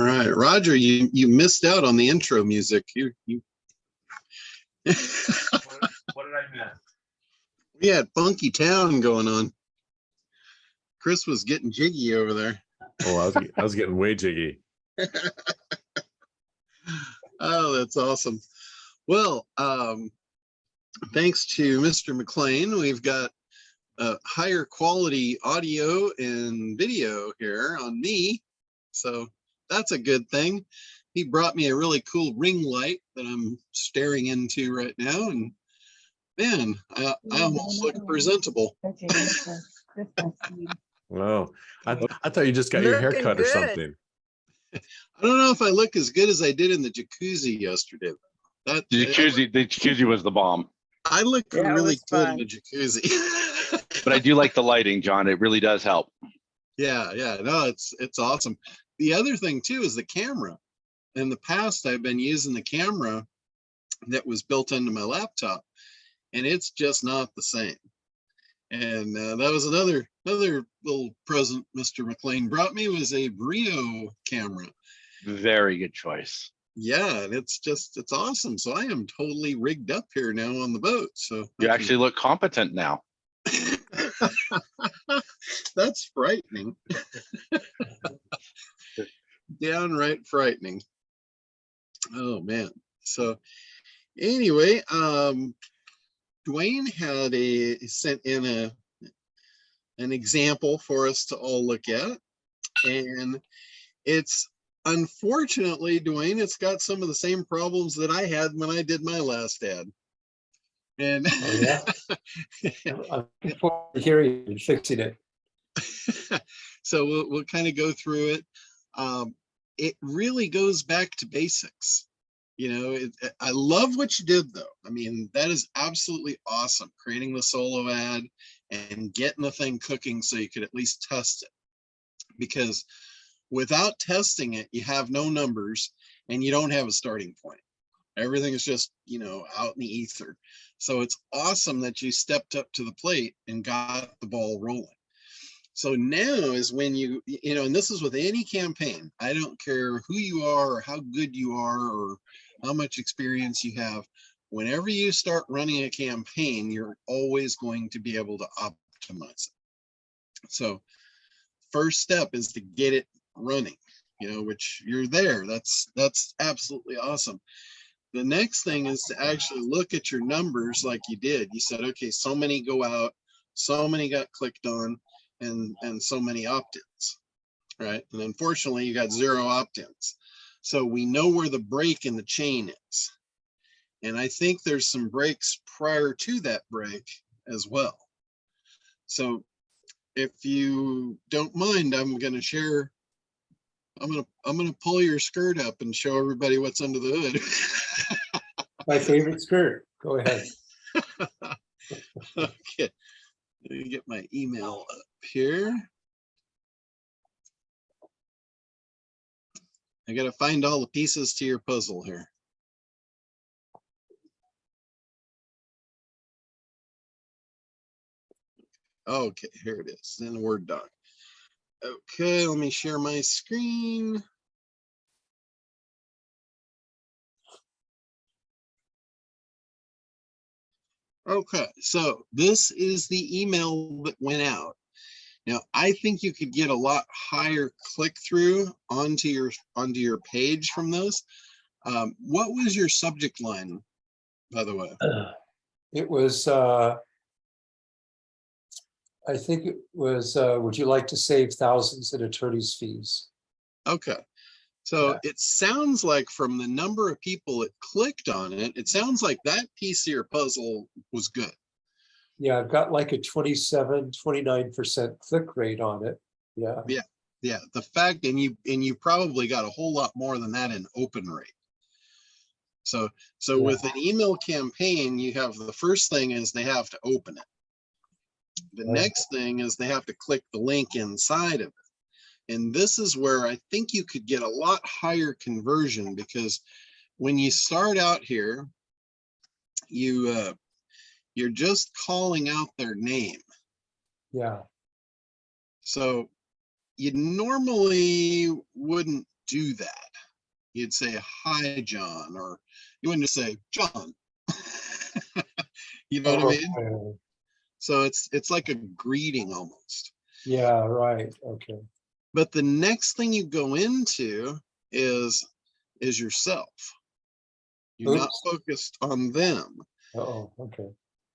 All right, Roger, you missed out on the intro music. You What did I miss? we had Funky Town going on. Chris was getting jiggy over there. Oh, I was getting way jiggy. Oh, that's awesome. Well, thanks to Mr. McLean, we've got higher quality audio and video here on me. So that's a good thing. He brought me a really cool ring light that I'm staring into right now. And man, I almost look presentable. Wow. I thought you just got your hair cut or something. I don't know if I look as good as I did in the jacuzzi yesterday. The jacuzzi was the bomb. I look really good in the jacuzzi. But I do like the lighting, John. It really does help. Yeah, no, it's awesome. The other thing too is the camera. In the past, I've been using the camera that was built into my laptop, and it's just not the same. And that was another little present Mr. McLean brought me, was a Brio camera. Very good choice. Yeah, and it's awesome. So I am totally rigged up here now on the boat. So you actually look competent now. That's frightening. Downright frightening. Oh man. So anyway, Dwayne had sent in an example for us to all look at, and it's unfortunately, Dwayne, it's got some of the same problems that I had when I did my last ad. And I'm looking forward to hearing you and fixing it. So we'll kind of go through it. It really goes back to basics. You know, I love what you did, though. I mean, that is absolutely awesome, creating the solo ad and getting the thing cooking so you could at least test it. Because without testing it, you have no numbers and you don't have a starting point. Everything is just, out in the ether. So it's awesome that you stepped up to the plate and got the ball rolling. So now is when and this is with any campaign. I don't care who you are or how good you are or how much experience you have. Whenever you start running a campaign, you're always going to be able to optimize it. So first step is to get it running, which you're there. That's absolutely awesome. The next thing is to actually look at your numbers like you did. You said, okay, so many go out, so many got clicked on, and so many opt-ins, right? And unfortunately, you got 0 opt-ins. So we know where the break in the chain is. And I think there's some breaks prior to that break as well. So if you don't mind, I'm going to share. I'm going to pull your skirt up and show everybody what's under the hood. My favorite skirt. Go ahead. Okay. Let me get my email up here. I got to find all the pieces to your puzzle here. Okay, here it is in the Word doc. Okay, let me share my screen. Okay, so this is the email that went out. Now, I think you could get a lot higher click-through onto your page from this. What was your subject line, by the way? It was, I think it was, would you like to save thousands in attorney's fees? Okay. So It sounds like from the number of people that clicked on it, it sounds like that piece of your puzzle was good. Yeah, I've got like a 29% click rate on it. Yeah. The fact, and you probably got a whole lot more than that in open rate. So with an email campaign, you have the first thing is they have to open it. The next thing is they have to click the link inside of it. And this is where I think you could get a lot higher conversion, because when you start out here, you're just calling out their name. Yeah. So you normally wouldn't do that. You'd say, "Hi, John," or you wouldn't just say, "John." You know what I mean? Okay. So it's like a greeting almost. Yeah, right. Okay. But the next thing you go into is yourself. You're not Oops. focused on them. Oh, okay.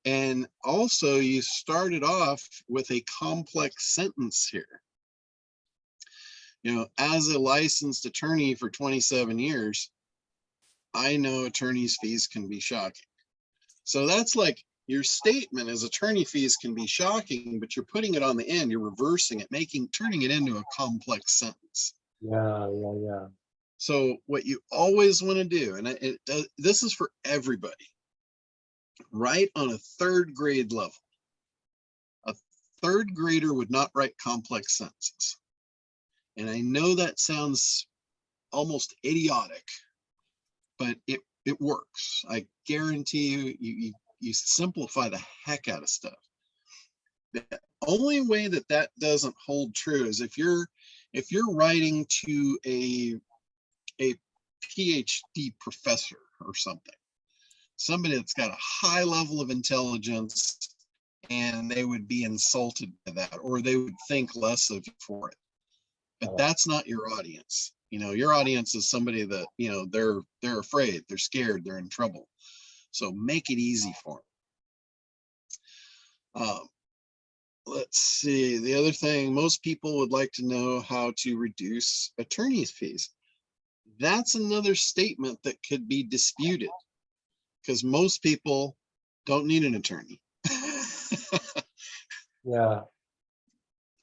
And also you started off with a complex sentence here. You know, as a licensed attorney for 27 years, I know attorney's fees can be shocking. So that's like your statement is attorney fees can be shocking, but you're putting it on the end, you're reversing it, turning it into a complex sentence. Yeah, yeah, yeah. So what you always want to do, and this is for everybody, write on a third grade level. A third grader would not write complex sentences. And I know that sounds almost idiotic, but it works. I guarantee you simplify the heck out of stuff. The only way that doesn't hold true is if you're writing to a PhD professor or somebody that's got a high level of intelligence, and they would be insulted by that, or they would think less of you for it. But that's not your audience. You know, your audience is somebody that, you know, they're afraid, they're scared, they're in trouble. So make it easy for them. Let's see, the other thing, most people would like to know how to reduce attorney's fees. That's another statement that could be disputed because most people don't need an attorney. Yeah.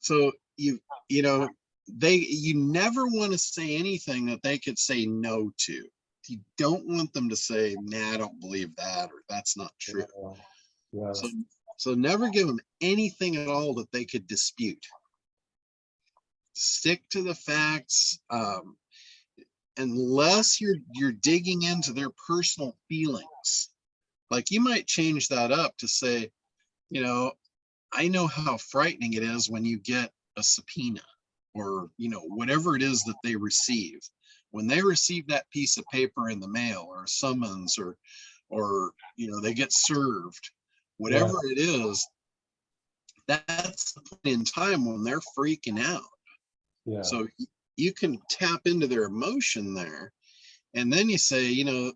So you know, you never want to say anything that they could say no to. You don't want them to say, "Nah, I don't believe that," or "That's not true." Yeah. So never give them anything at all that they could dispute. Stick to the facts, unless you're digging into their personal feelings. Like you might change that up to say, you know, I know how frightening it is when you get a subpoena, or, you know, whatever it is that they receive. When they receive that piece of paper in the mail, or a summons, or you know, they get served, whatever it is, that's the point in time when they're freaking out. Yeah. So you can tap into their emotion there, and then you say, you know,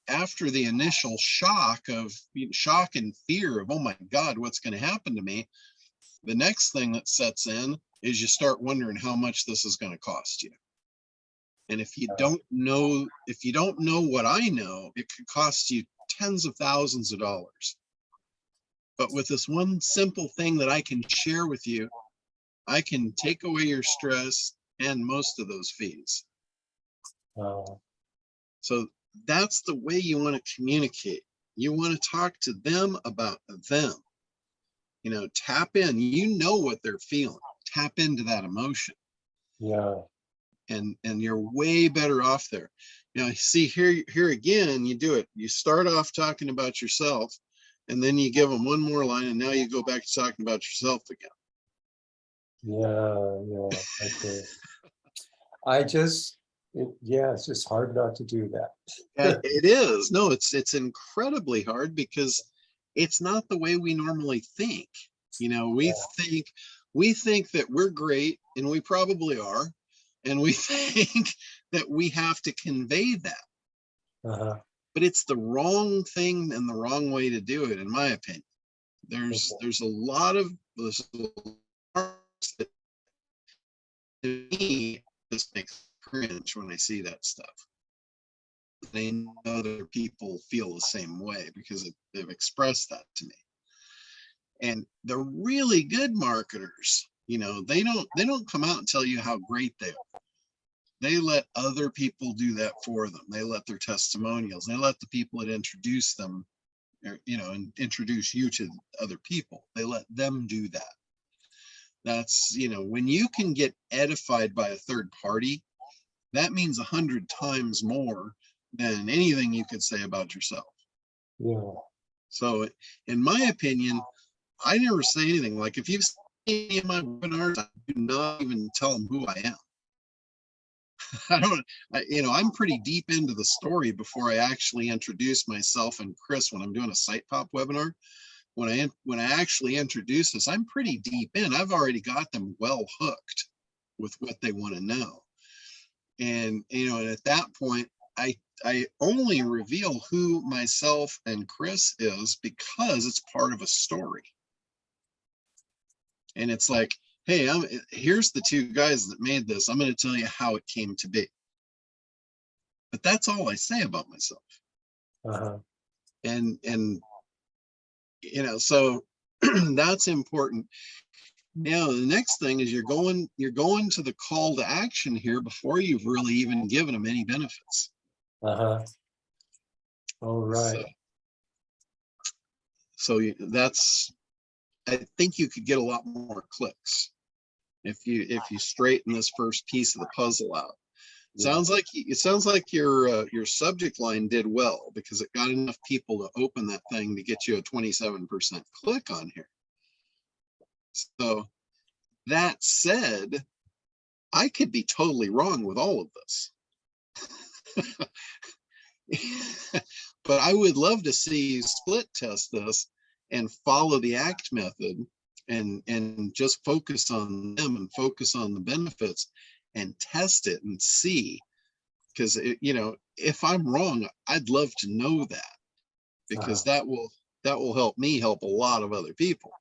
after the initial shock and fear of, oh my God, what's going to happen to me? The next thing that sets in is you start wondering how much this is going to cost you. And if you don't know what I know, it could cost you tens of thousands of dollars. But with this one simple thing that I can share with you, I can take away your stress and most of those fees. So that's the way you want to communicate. You want to talk to them about them. You know, tap in. You know what they're feeling. Tap into that emotion. Yeah. And you're way better off there. You know, see here again, you do it. You start off talking about yourself, and then you give them one more line, and now you go back to talking about yourself again. Yeah. Okay. It's just hard not to do that. It is. No, it's incredibly hard because it's not the way we normally think. You know, we think that we're great, and we probably are, and we think that we have to convey that. But it's the wrong thing and the wrong way to do it, in my opinion. There's a lot of parts that, to me, this makes cringe when I see that stuff. I know other people feel the same way because they've expressed that to me. And the really good marketers, you know, they don't come out and tell you how great they are. They let other people do that for them. They let their testimonials, they let the people that introduce them, you know, and introduce you to other people, they let them do that. That's, you know, when you can get edified by a third party, that means 100 times more than anything you could say about yourself. Yeah. So in my opinion, I never say anything. Like if you've seen any of my webinars, I do not even tell them who I am. I'm pretty deep into the story before I actually introduce myself and Chris when I'm doing a site pop webinar. When I actually introduce this, I'm pretty deep in. I've already got them well hooked with what they want to know. And, and at that point, I only reveal who myself and Chris is because it's part of a story. And it's like, hey, here's the two guys that made this. I'm going to tell you how it came to be. But that's all I say about myself. And so that's important. Now, the next thing is you're going to the call to action here before you've really even given them any benefits. All right. So I think you could get a lot more clicks if you straighten this first piece of the puzzle out. It sounds like your subject line did well because it got enough people to open that thing to get you a 27% click on here. So that said, I could be totally wrong with all of this. But I would love to see you split test this and follow the ACT method and just focus on them and focus on the benefits and test it and see. Because if I'm wrong, I'd love to know that, because that will help me help a lot of other people.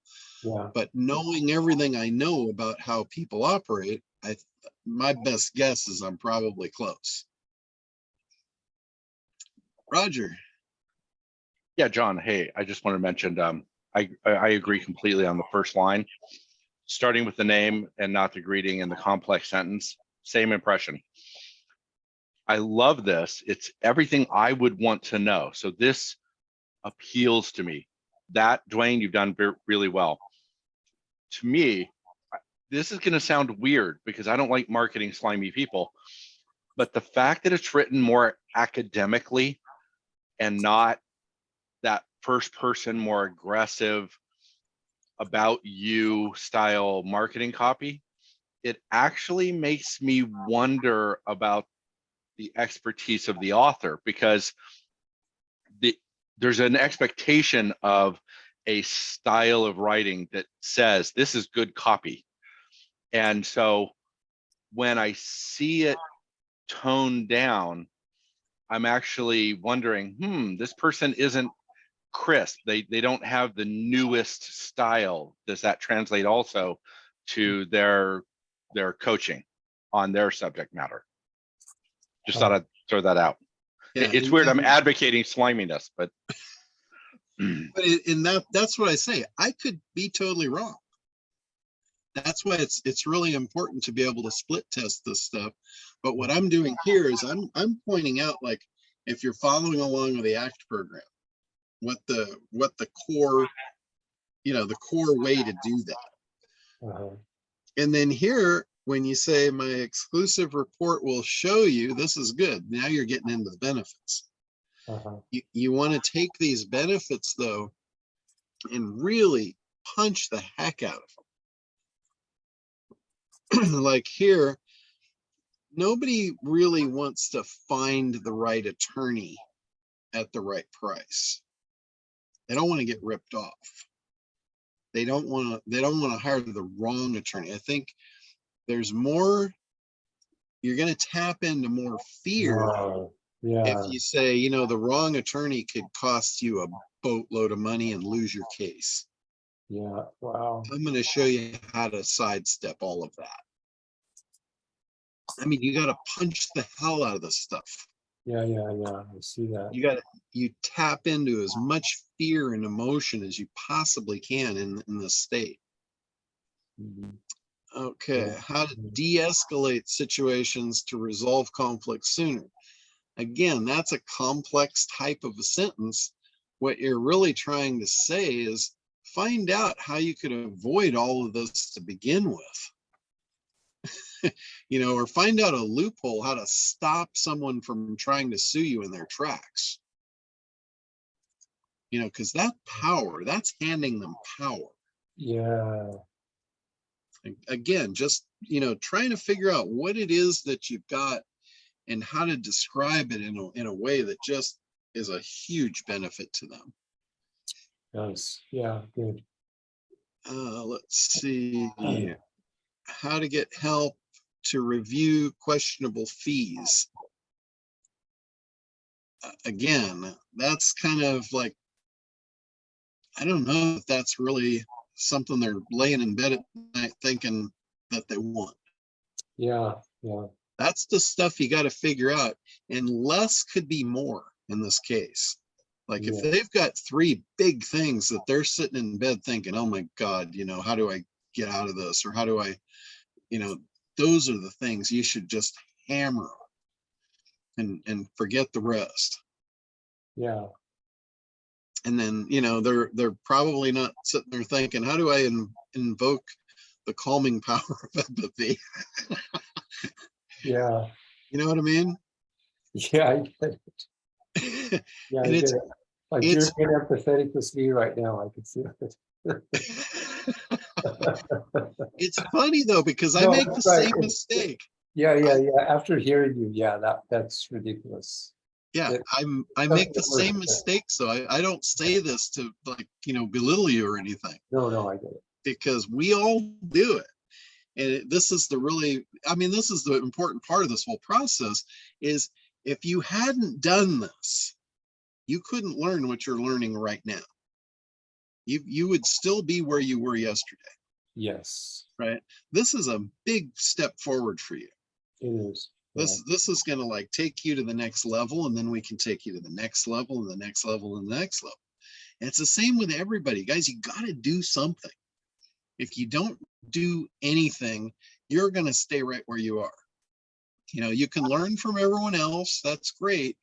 But knowing everything I know about how people operate, my best guess is I'm probably close. Roger. Yeah, John. Hey, I just want to mention, I agree completely on the first line, starting with the name and not the greeting and the complex sentence. Same impression. I love this. It's everything I would want to know. So this appeals to me. That, Dwayne, you've done really well. To me, this is going to sound weird because I don't like marketing slimy people, but the fact that it's written more academically and not that first person, more aggressive about you style marketing copy, it actually makes me wonder about the expertise of the author, because there's an expectation of a style of writing that says this is good copy. And so when I see it toned down, I'm actually wondering, this person isn't crisp. They don't have the newest style. Does that translate also to their coaching on their subject matter? Just thought I'd throw that out. Yeah, it's weird. I'm advocating sliminess, but that's what I say. I could be totally wrong. That's why it's really important to be able to split test this stuff. But what I'm doing here is I'm pointing out, like, if you're following along with the ACT program, what the core, the core way to do that. And then here, when you say my exclusive report will show you, this is good. Now you're getting into the benefits. You want to take these benefits, though, and really punch the heck out of them. Like here, nobody really wants to find the right attorney at the right price. They don't want to get ripped off. They don't want to hire the wrong attorney. I think there's more, you're going to tap into more fear. If you say, the wrong attorney could cost you a boatload of money and lose your case. I'm going to show you how to sidestep all of that. I mean, you got to punch the hell out of this stuff. I see that. You tap into as much fear and emotion as you possibly can in this state. Okay, how to de-escalate situations to resolve conflicts sooner. Again, that's a complex type of a sentence. What you're really trying to say is find out how you could avoid all of this to begin with. Or find out a loophole, how to stop someone from trying to sue you in their tracks. Because that power, that's handing them power. Again, just, trying to figure out what it is that you've got and how to describe it in a way that just is a huge benefit to them. Nice. Yeah, good. Let's see. How to get help to review questionable fees. Again, that's kind of like, I don't know if that's really something they're laying in bed at night thinking that they want. Yeah, yeah. That's the stuff you got to figure out, and less could be more in this case. Like if Yeah. they've got 3 big things that they're sitting in bed thinking, oh my God, how do I get out of this? Or how do I, those are the things you should just hammer on and forget the rest. Yeah. And then, they're probably not sitting there thinking, how do I invoke the calming power of empathy? Yeah. You know what I mean? Yeah, I get it. Yeah, I And get it. Like you're it's being empathetic with me right now. I can feel it. it's funny though, because I No, make the that's right. same mistake. Yeah, yeah, yeah. After hearing you, yeah, that's ridiculous. Yeah, It I make the doesn't work. same mistake. So I don't say this to like, belittle you or anything, No, I get it. because we all do it. And this is this is the important part of this whole process is if you hadn't done this, you couldn't learn what you're learning right now. You would still be where you were yesterday, Yes, right? This is a big step forward for you. it is. Yeah. This is going to like take you to the next level, and then we can take you to the next level and the next level and the next level. And it's the same with everybody, guys. You got to do something. If you don't do anything, you're going to stay right where you are. You can learn from everyone else. That's great.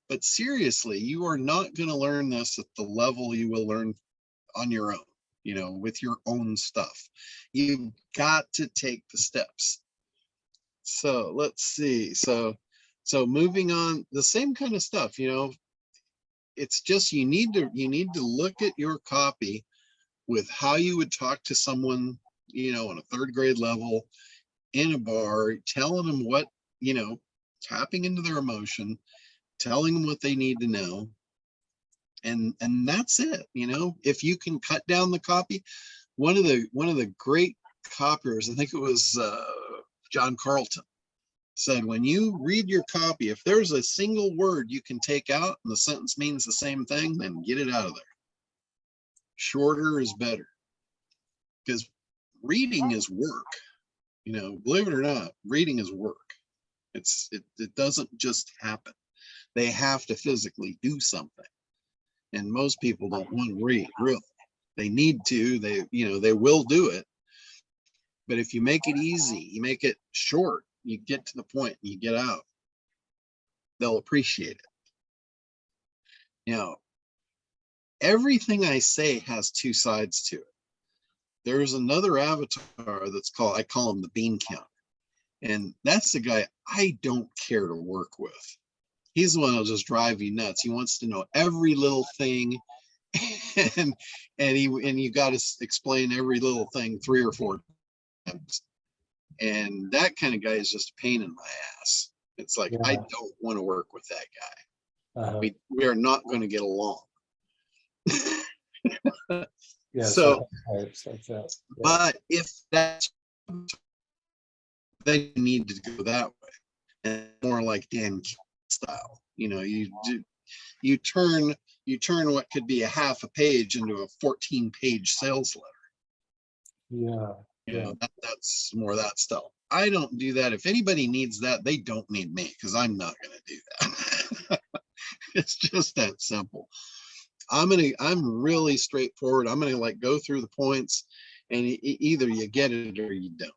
But seriously, you are not going to learn this at the level you will learn on your own, with your own stuff. You've got to take the steps. So let's see. So moving on, the same kind of stuff, it's just you need to look at your copy with how you would talk to someone, on a 3rd grade level in a bar, telling them what, tapping into their emotion, telling them what they need to know. And that's it. If you can cut down the copy, one of the great copiers, I think it was John Carlton, said, when you read your copy, if there's a single word you can take out and the sentence means the same thing, then get it out of there. Shorter is better, because reading is work. Believe it or not, reading is work. It doesn't just happen. They have to physically do something. And most people don't want to read, really. They need to, they will do it. But if you make it easy, you make it short, you get to the point, and you get out, they'll appreciate it. Everything I say has 2 sides to it. There's another avatar I call him the bean counter. And that's the guy I don't care to work with. He's the one that'll just drive you nuts. He wants to know every little thing, and you got to explain every little thing 3 or 4 times. And that kind of guy is just a pain in my ass. It's like, Yeah. I don't want to work with that guy. Uh-huh. We are not going to get along. Yeah, So, types like that. Yeah. but if that's, then you need to go that way, and more like Dan style. You turn what could be a half a page into a 14-page sales letter. Yeah. That's more that stuff. I don't do that. If anybody needs that, they don't need me, because I'm not going to do that. It's just that simple. I'm really straightforward. I'm going to go through the points, and either you get it or you don't.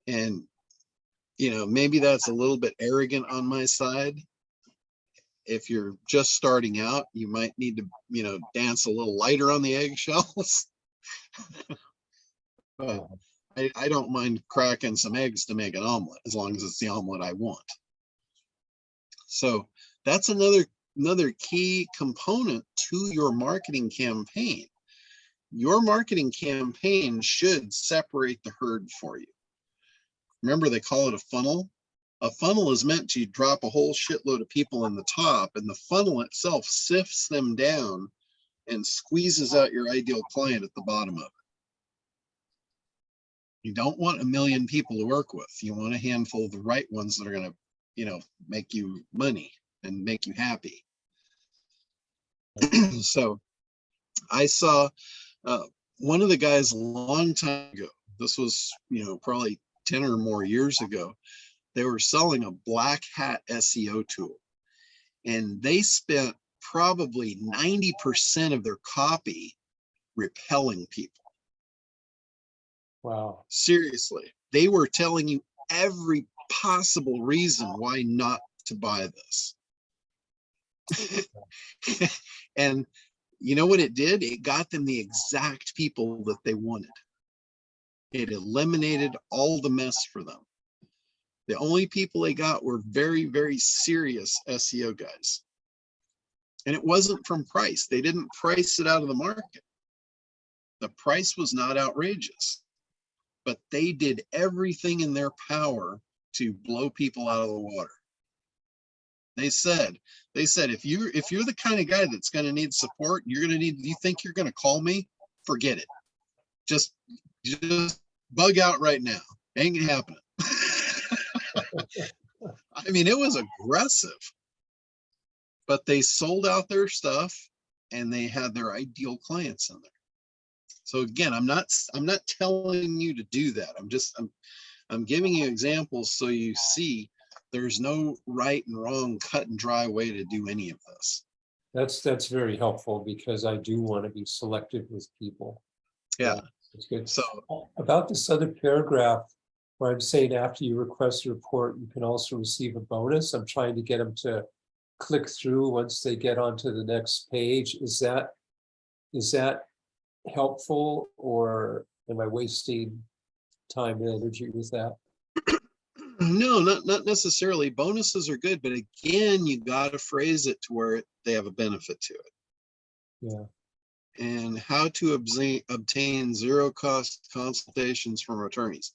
And maybe that's a little bit arrogant on my side. If you're just starting out, you might need to, dance a little lighter on the eggshells. But I don't mind cracking some eggs to make an omelet, as long as it's the omelet I want. So that's another key component to your marketing campaign. Your marketing campaign should separate the herd for you. Remember, they call it a funnel. A funnel is meant to drop a whole shitload of people in the top, and the funnel itself sifts them down and squeezes out your ideal client at the bottom of it. You don't want 1 million people to work with. You want a handful of the right ones that are going to, you know, make you money and make you happy. So I saw one of the guys a long time ago. This was, you know, probably 10 or more years ago. They were selling a black hat SEO tool, and they spent probably 90% of their copy repelling people. Wow. Seriously, they were telling you every possible reason why not to buy this. And you know what it did? It got them the exact people that they wanted. It eliminated all the mess for them. The only people they got were very, very serious SEO guys. And it wasn't from price. They didn't price it out of the market. The price was not outrageous, but they did everything in their power to blow people out of the water. They said, if you're the kind of guy that's going to need support, you think you're going to call me? Forget it. Just bug out right now. Ain't happening. I mean, it was aggressive, but they sold out their stuff and they had their ideal clients in there. So again, I'm not telling you to do that. I'm giving you examples so you see there's no right and wrong, cut and dry way to do any of this. That's very helpful, because I do want to be selective with people. Yeah, that's good. so About this other paragraph where I'm saying after you request a report, you can also receive a bonus. I'm trying to get them to click through once they get onto the next page. Is that helpful, or am I wasting time and energy with that? no, not necessarily. Bonuses are good, but again, you got to phrase it to where they have a benefit to it. Yeah. And how to obtain zero-cost consultations from attorneys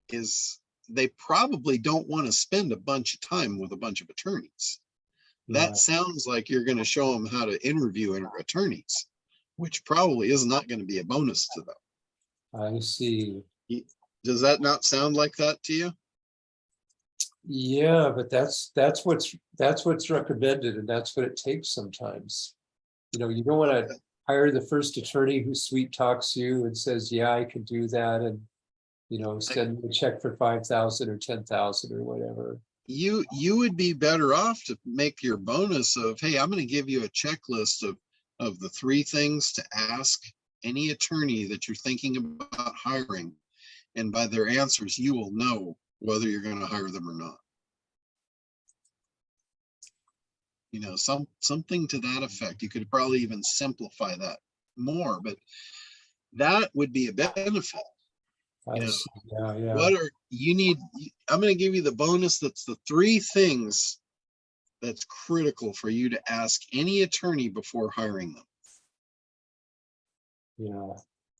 is they probably don't want to spend a bunch of time with a bunch of attorneys. Yeah. That sounds like you're going to show them how to interview attorneys, which probably is not going to be a bonus to them. I see. Does that not sound like that to you? Yeah, but that's what's recommended, and that's what it takes sometimes. You know, you don't want to hire the first attorney who sweet talks you and says, yeah, I can do that, and, you know, send me a check for 5,000 or 10,000 or whatever. You would be better off to make your bonus of, hey, I'm going to give you a checklist of the 3 things to ask any attorney that you're thinking about hiring. And by their answers, you will know whether you're going to hire them or not. You know, something to that effect. You could probably even simplify that more, but that would be a benefit. You know, yeah. what are you need? I'm going to give you the bonus. That's the 3 things that's critical for you to ask any attorney before hiring them. Yeah.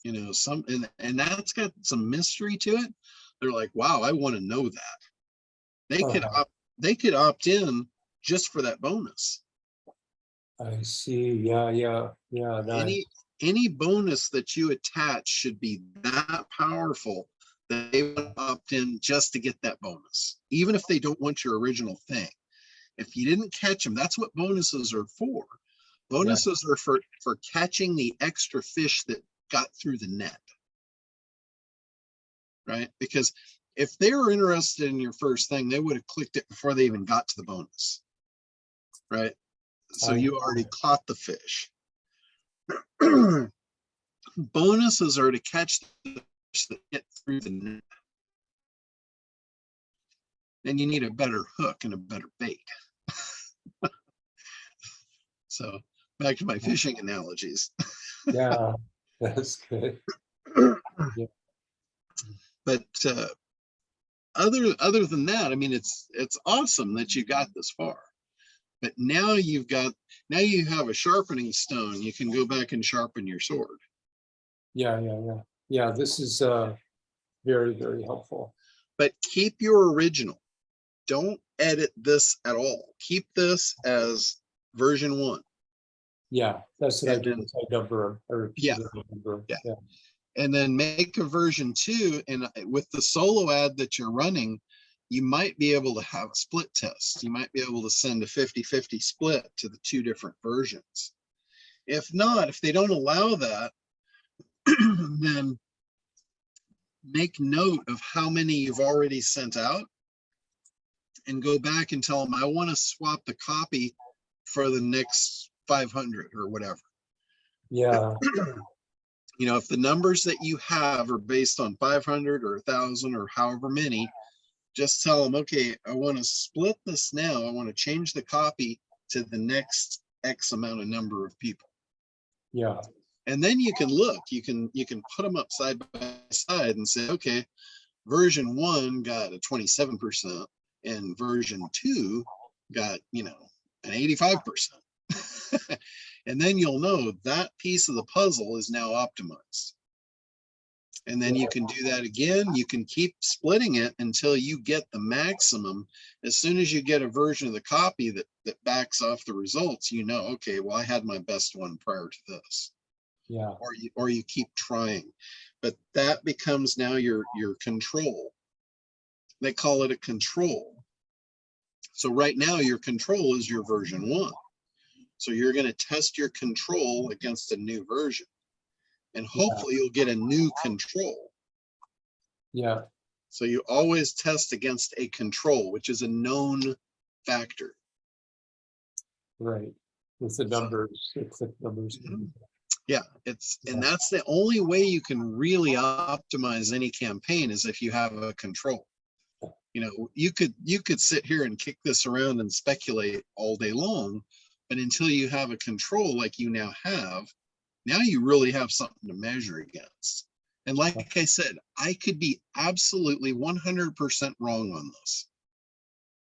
You know, and that's got some mystery to it. They're like, wow, I want to know that. They could opt in just for that bonus. I see. Yeah. Nice. Any bonus that you attach should be that powerful that they would opt in just to get that bonus, even if they don't want your original thing. If you didn't catch them, that's what bonuses are for. Bonuses are for catching the extra fish that got through the net, right? Because if they were interested in your first thing, they would have clicked it before they even got to the bonus, right? So you already caught the fish. Bonuses are to catch the fish that get through the net. And you need a better hook and a better bait. So back to my fishing analogies. Yeah, that's good. Yeah. But other than that, I mean, it's awesome that you got this far. But now you have a sharpening stone. You can go back and sharpen your sword. Yeah. This is very, very helpful. But keep your original. don't edit this at all. Keep this as version 1. Yeah, that's what I And do then- with my number or Yeah. number. Yeah. Yeah. And then make a version 2. And with the solo ad that you're running, you might be able to have a split test. You might be able to send a 50-50 split to the 2 different versions. If not, if they don't allow that, then make note of how many you've already sent out and go back and tell them, I want to swap the copy for the next 500 or whatever. Yeah. You know, if the numbers that you have are based on 500 or 1,000 or however many, just tell them, okay, I want to split this now. I want to change the copy to the next X amount of number of people. Yeah. And then you can look, you can put them up side by side and say, okay, version 1 got a 27% and version 2 got, you know, an 85%. And then you'll know that piece of the puzzle is now optimized. And then you can do that again. You can keep splitting it until you get the maximum. As soon as you get a version of the copy that backs off the results, you know, okay, well, I had my best one prior to this. Yeah. Or you keep trying. But that becomes now your control. They call it a control. So right now your control is your version 1. So you're going to test your control against a new version. And hopefully you'll get a new control. Yeah. So you always test against a control, which is a known factor. Right. With the numbers, the click numbers. Yeah, and that's the only way you can really optimize any campaign is if you have a control. You know, you could sit here and kick this around and speculate all day long, but until you have a control like you now have, now you really have something to measure against. And like I said, I could be absolutely 100% wrong on this.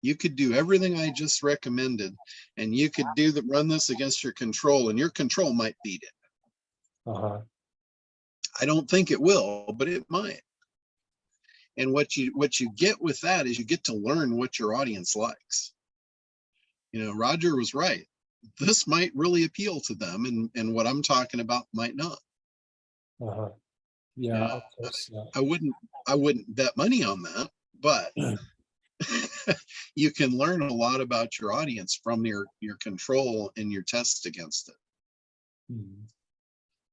You could do everything I just recommended, and you could run this against your control, and your control might beat it. Uh-huh. I don't think it will, but it might. And what you get with that is you get to learn what your audience likes. You know, Roger was right. This might really appeal to them, and what I'm talking about might not. Uh-huh. Yeah. Of course, yeah. I wouldn't bet money on that, but you can learn a lot about your audience from your control and your tests against it. Mhm.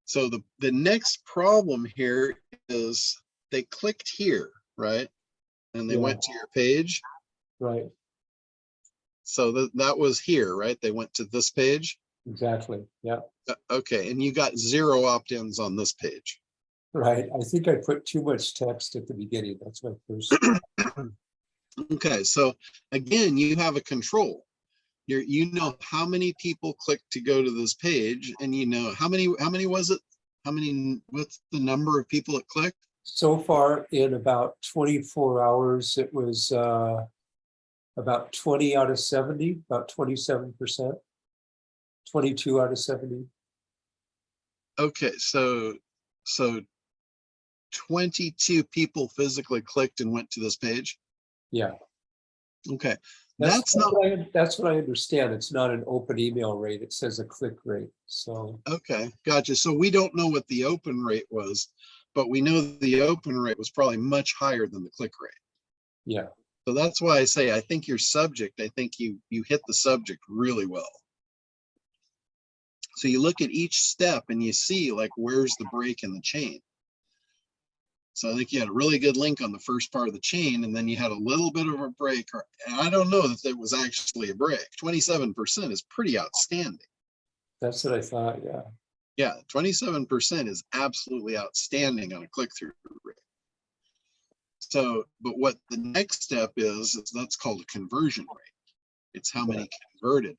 So the next problem here is they clicked here, right? And they went to your page. Right. So that was here, right? They went to this page. Exactly. Yeah. Okay, and you got 0 opt-ins on this page. Right. I think I put too much text at the beginning. That's my first. Okay, so again, you have a control. You know how many people clicked to go to this page, and you know how many was it? What's the number of people that clicked? So far, in about 24 hours, it was about 20 out of 70, about 27%, 22 out of 70. Okay, so 22 people physically clicked and went to this page. Yeah. Okay, That's what I understand. It's not an open email rate. It says a click rate. So okay, gotcha. So we don't know what the open rate was, but we know the open rate was probably much higher than the click rate. yeah. So that's why I say I think your subject, I think you hit the subject really well. So you look at each step and you see like where's the break in the chain. So I think you had a really good link on the first part of the chain, and then you had a little bit of a break. And I don't know that there was actually a break. 27% is pretty outstanding. That's what I thought. Yeah. Yeah, 27% is absolutely outstanding on a click-through rate. So, but what the next step is that's called a conversion rate. It's how many converted.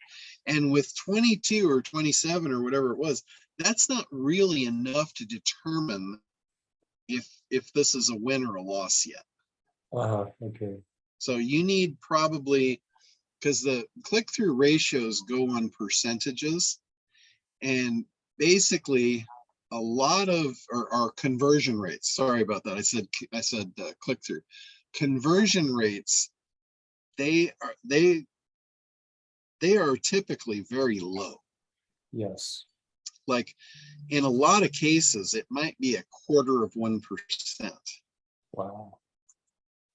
And with 22 or 27 or whatever it was, that's not really enough to determine if this is a win or a loss yet. Okay. So you need probably, because the click-through ratios go on percentages, and basically a lot of our conversion rates. Sorry about that. I said click-through. Conversion rates they are typically very low. Yes. Like in a lot of cases, it might be 1/4%. Wow.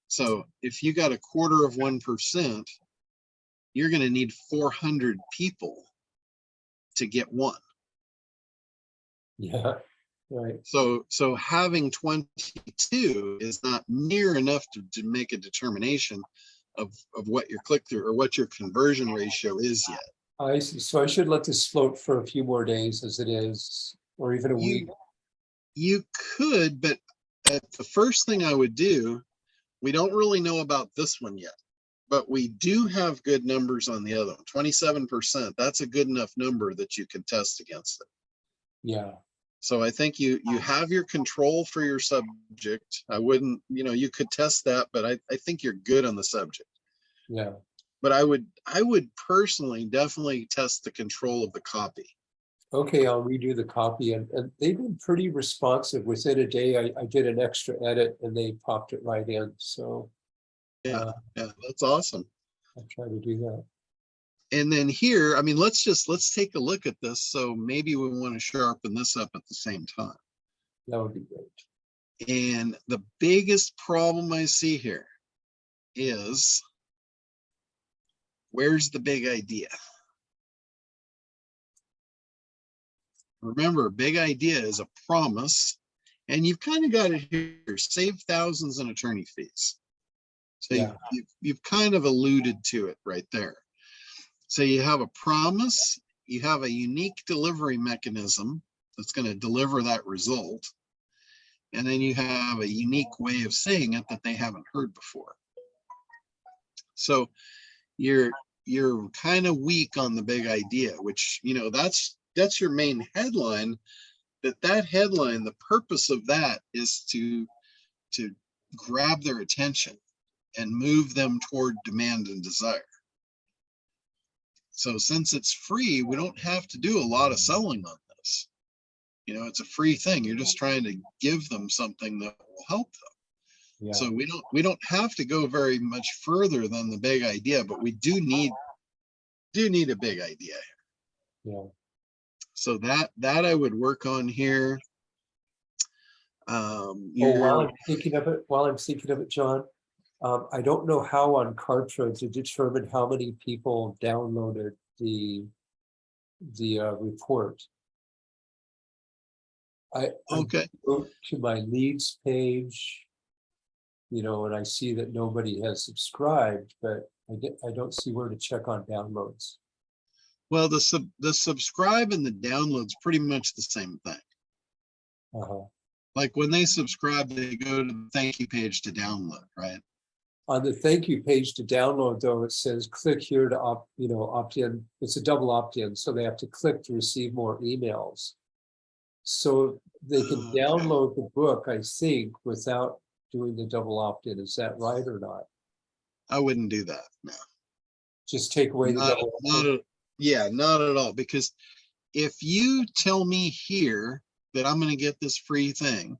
So if you got 1/4%, you're going to need 400 people to get one. Yeah. Right. So having 22 is not near enough to make a determination of what your click-through or what your conversion ratio is yet. I see. So I should let this float for a few more days as it is, or even a week. You could, but the first thing I would do, we don't really know about this one yet, but we do have good numbers on the other one. 27%. That's a good enough number that you can test against it. Yeah. So I think you have your control for your subject. I wouldn't, you could test that, but I think you're good on the subject. Yeah. But I would personally definitely test the control of the copy. Okay, I'll redo the copy, and they've been pretty responsive. Within a day, I did an extra edit and they popped it right in. So Yeah, that's awesome. I'll try to do that. And then here, I mean, let's take a look at this. So maybe we want to sharpen this up at the same time. That would be great. And the biggest problem I see here is, where's the big idea? Remember, big idea is a promise, and you've kind of got it here: save thousands in attorney fees. So Yeah. you've kind of alluded to it right there. So you have a promise, you have a unique delivery mechanism that's going to deliver that result, and then you have a unique way of saying it that they haven't heard before. So you're kind of weak on the big idea, which, that's your main headline. That headline, the purpose of that is to grab their attention and move them toward demand and desire. So since it's free, we don't have to do a lot of selling on this. It's a free thing. You're just trying to give them something that will help them. Yeah. So we don't have to go very much further than the big idea, but we do need a big idea. Yeah. So that I would work on here. While I'm thinking of it, John, I don't know how on Kartra to determine how many people downloaded the report. I go to my leads page, and I see that nobody has subscribed, but I don't see where to check on downloads. Well, the subscribe and the download's pretty much the same thing. Like when they subscribe, they go to the thank you page to download, right? On the thank you page to download, though, it says click here to opt in. It's a double opt-in, so they have to click to receive more emails. So they can download the book, I think, without doing the double opt-in. Is that right or not? I wouldn't do that. No. Just take away the double opt-in. Not at all. Because if you tell me here that I'm going to get this free thing,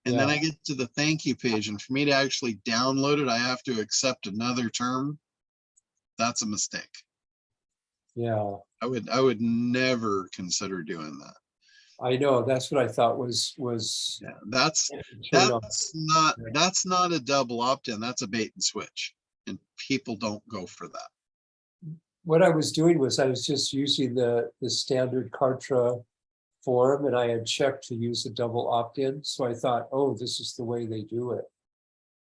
and then I get to the thank you page, and for me to actually download it, I have to accept another term. That's a mistake. Yeah. I would never consider doing that. I know, that's what I thought was Yeah, that's not a double opt-in. That's a bait and switch, and people don't go for that. What I was doing was I was just using the standard Kartra form, and I had checked to use a double opt-in. So I thought, oh, this is the way they do it.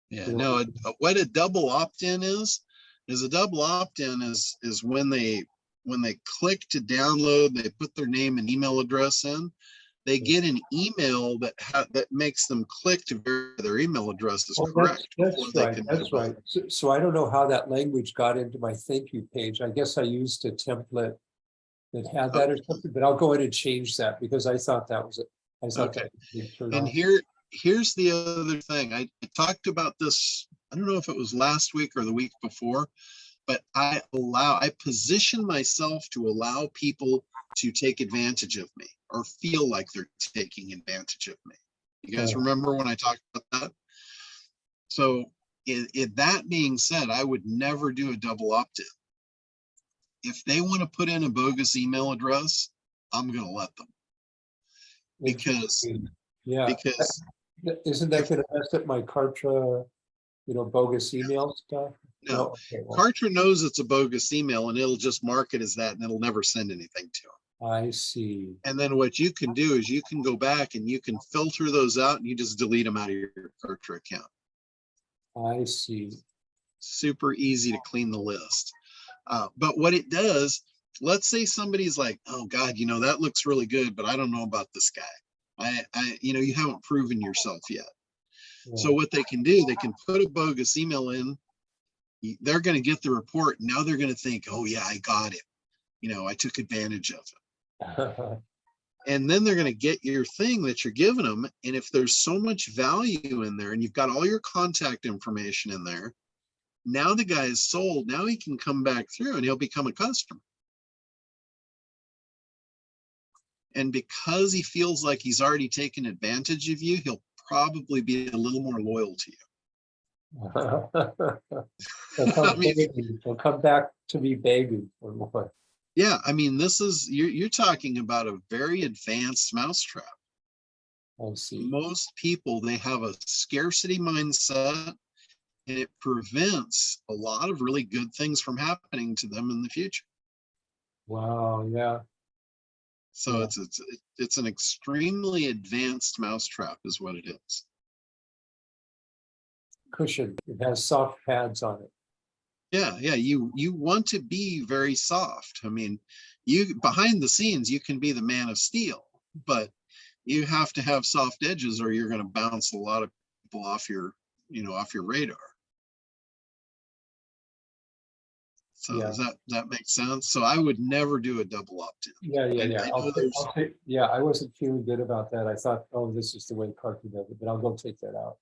Yeah, no, what a double opt-in is a double opt-in is when they click to download, they put their name and email address in, they get an email that makes them click to verify their email address is correct. That's right. So I don't know how that language got into my thank you page. I guess I used a template that had that or something, but I'll go ahead and change that because I thought that was it. Okay. And here's the other thing. I talked about this, I don't know if it was last week or the week before, but I position myself to allow people to take advantage of me or feel like they're taking advantage of me. You guys remember when I talked about that? So That being said, I would never do a double opt-in. If they want to put in a bogus email address, I'm going to let them. Because yeah, isn't that going to mess up my Kartra, bogus email stuff? no, Okay, well, Kartra knows it's a bogus email and it'll just mark it as that and it'll never send anything to them. I see. And then what you can do is you can go back and you can filter those out and you just delete them out of your Kartra account. I see. Super easy to clean the list. But what it does, let's say somebody's like, oh God, that looks really good, but I don't know about this guy. You haven't proven yourself yet. Yeah. So what they can do, they can put a bogus email in. They're going to get the report. Now they're going to think, oh yeah, I got it. I took advantage of it. And then they're going to get your thing that you're giving them. And if there's so much value in there and you've got all your contact information in there, now the guy is sold. Now he can come back through and he'll become a customer. And because he feels like he's already taken advantage of you, he'll probably be a little more loyal to you. They'll come back to me begging for more. Yeah, you're talking about a very advanced mousetrap. I see. Most people, they have a scarcity mindset, and it prevents a lot of really good things from happening to them in the future. Wow, yeah. So it's an extremely advanced mousetrap is what it is. Cushion. It has soft pads on it. Yeah, you want to be very soft. You behind the scenes, you can be the man of steel, but you have to have soft edges or you're going to bounce a lot of people off your radar. So Yeah. does that make sense? So I would never do a double opt-in. Yeah. I wasn't feeling good about that. I thought, oh, this is the way Kartra does it, but I'll go take that out.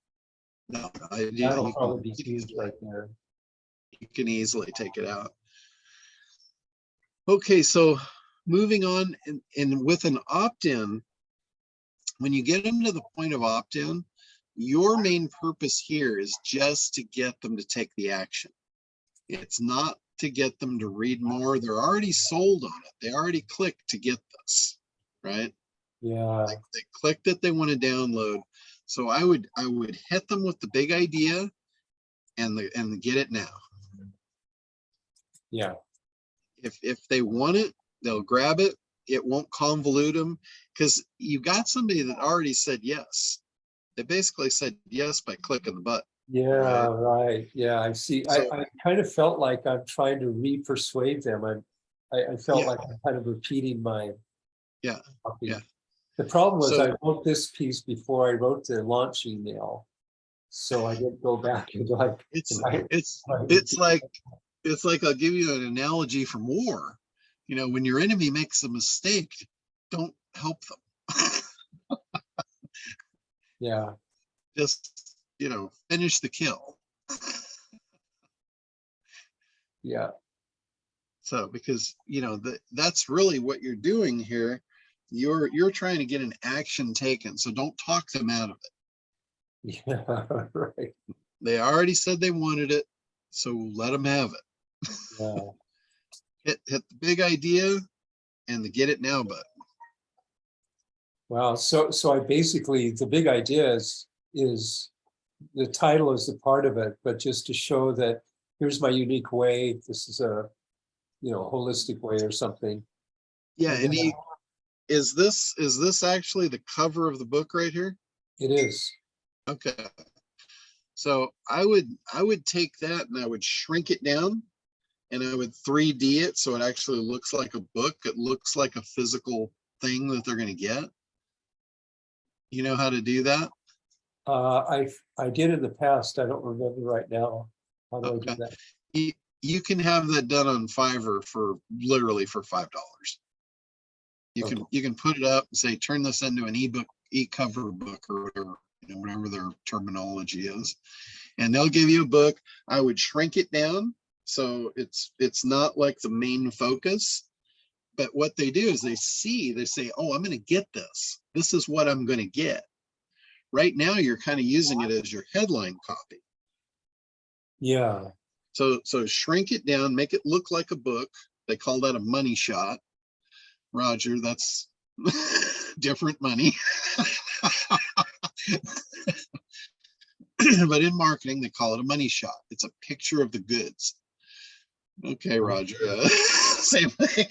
No, That'll probably be huge right there. You can easily take it out. Okay, so moving on, and with an opt-in, when you get them to the point of opt-in, your main purpose here is just to get them to take the action. It's not to get them to read more. They're already sold on it. They already clicked to get this, right? Yeah. They clicked that they want to download. So I would hit them with the big idea and the get it now. Yeah. If they want it, they'll grab it. It won't convolute them because you got somebody that already said yes. They basically said yes by clicking the button. Yeah, right. Yeah, I see. So, I kind of felt like I'm trying to re-persuade them. I felt like I'm kind of repeating my copy. Yeah. The problem was So, I wrote this piece before I wrote the launch email, so I didn't go back and it's like I'll give you an analogy from war. When your enemy makes a mistake, don't help them. Yeah. Just finish the kill. Yeah. So because that's really what you're doing here. You're trying to get an action taken. So don't talk them out of it. Yeah, right. They already said they wanted it, so let them have it. Yeah. Hit the big idea and the get it now button. Wow. So I basically, the big idea is the title is the part of it, but just to show that here's my unique way. This is a holistic way or something. Yeah, and is this actually the cover of the book right here? It is. Okay. So I would take that and I would shrink it down and I would 3D it so it actually looks like a book. It looks like a physical thing that they're going to get. You know how to do that? I did in the past. I don't remember right now. How do I do that? You can have that done on Fiverr for literally for $5. You can put it up and say, turn this into an ebook, e-cover book or whatever, whatever their terminology is. And they'll give you a book. I would shrink it down so it's not like the main focus. But what they do is they say, oh, I'm going to get this. This is what I'm going to get. Right now, you're kind of using it as your headline copy. Yeah. So shrink it down, make it look like a book. They call that a money shot. Roger, that's different money. But in marketing, they call it a money shot. It's a picture of the goods. Okay, Roger. Same thing.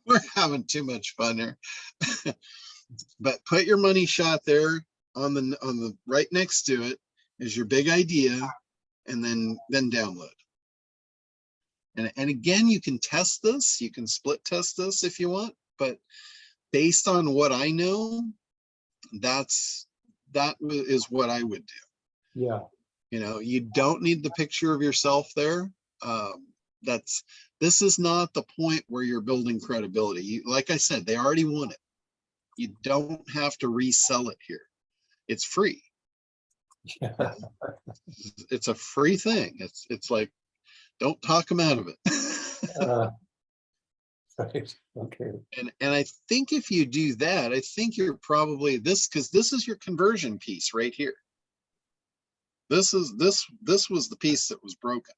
We're having too much fun here. But put your money shot there on the right next to it is your big idea, and then download. And again, you can test this, you can split test this if you want, but based on what I know, that is what I would do. Yeah. You know, you don't need the picture of yourself there. This is not the point where you're building credibility. Like I said, they already won it. You don't have to resell it here. It's free. Yeah. It's a free thing. It's like, don't talk them out of it. Right. Okay. And I think if you do that, I think you're probably because this is your conversion piece right here. This was the piece that was broken.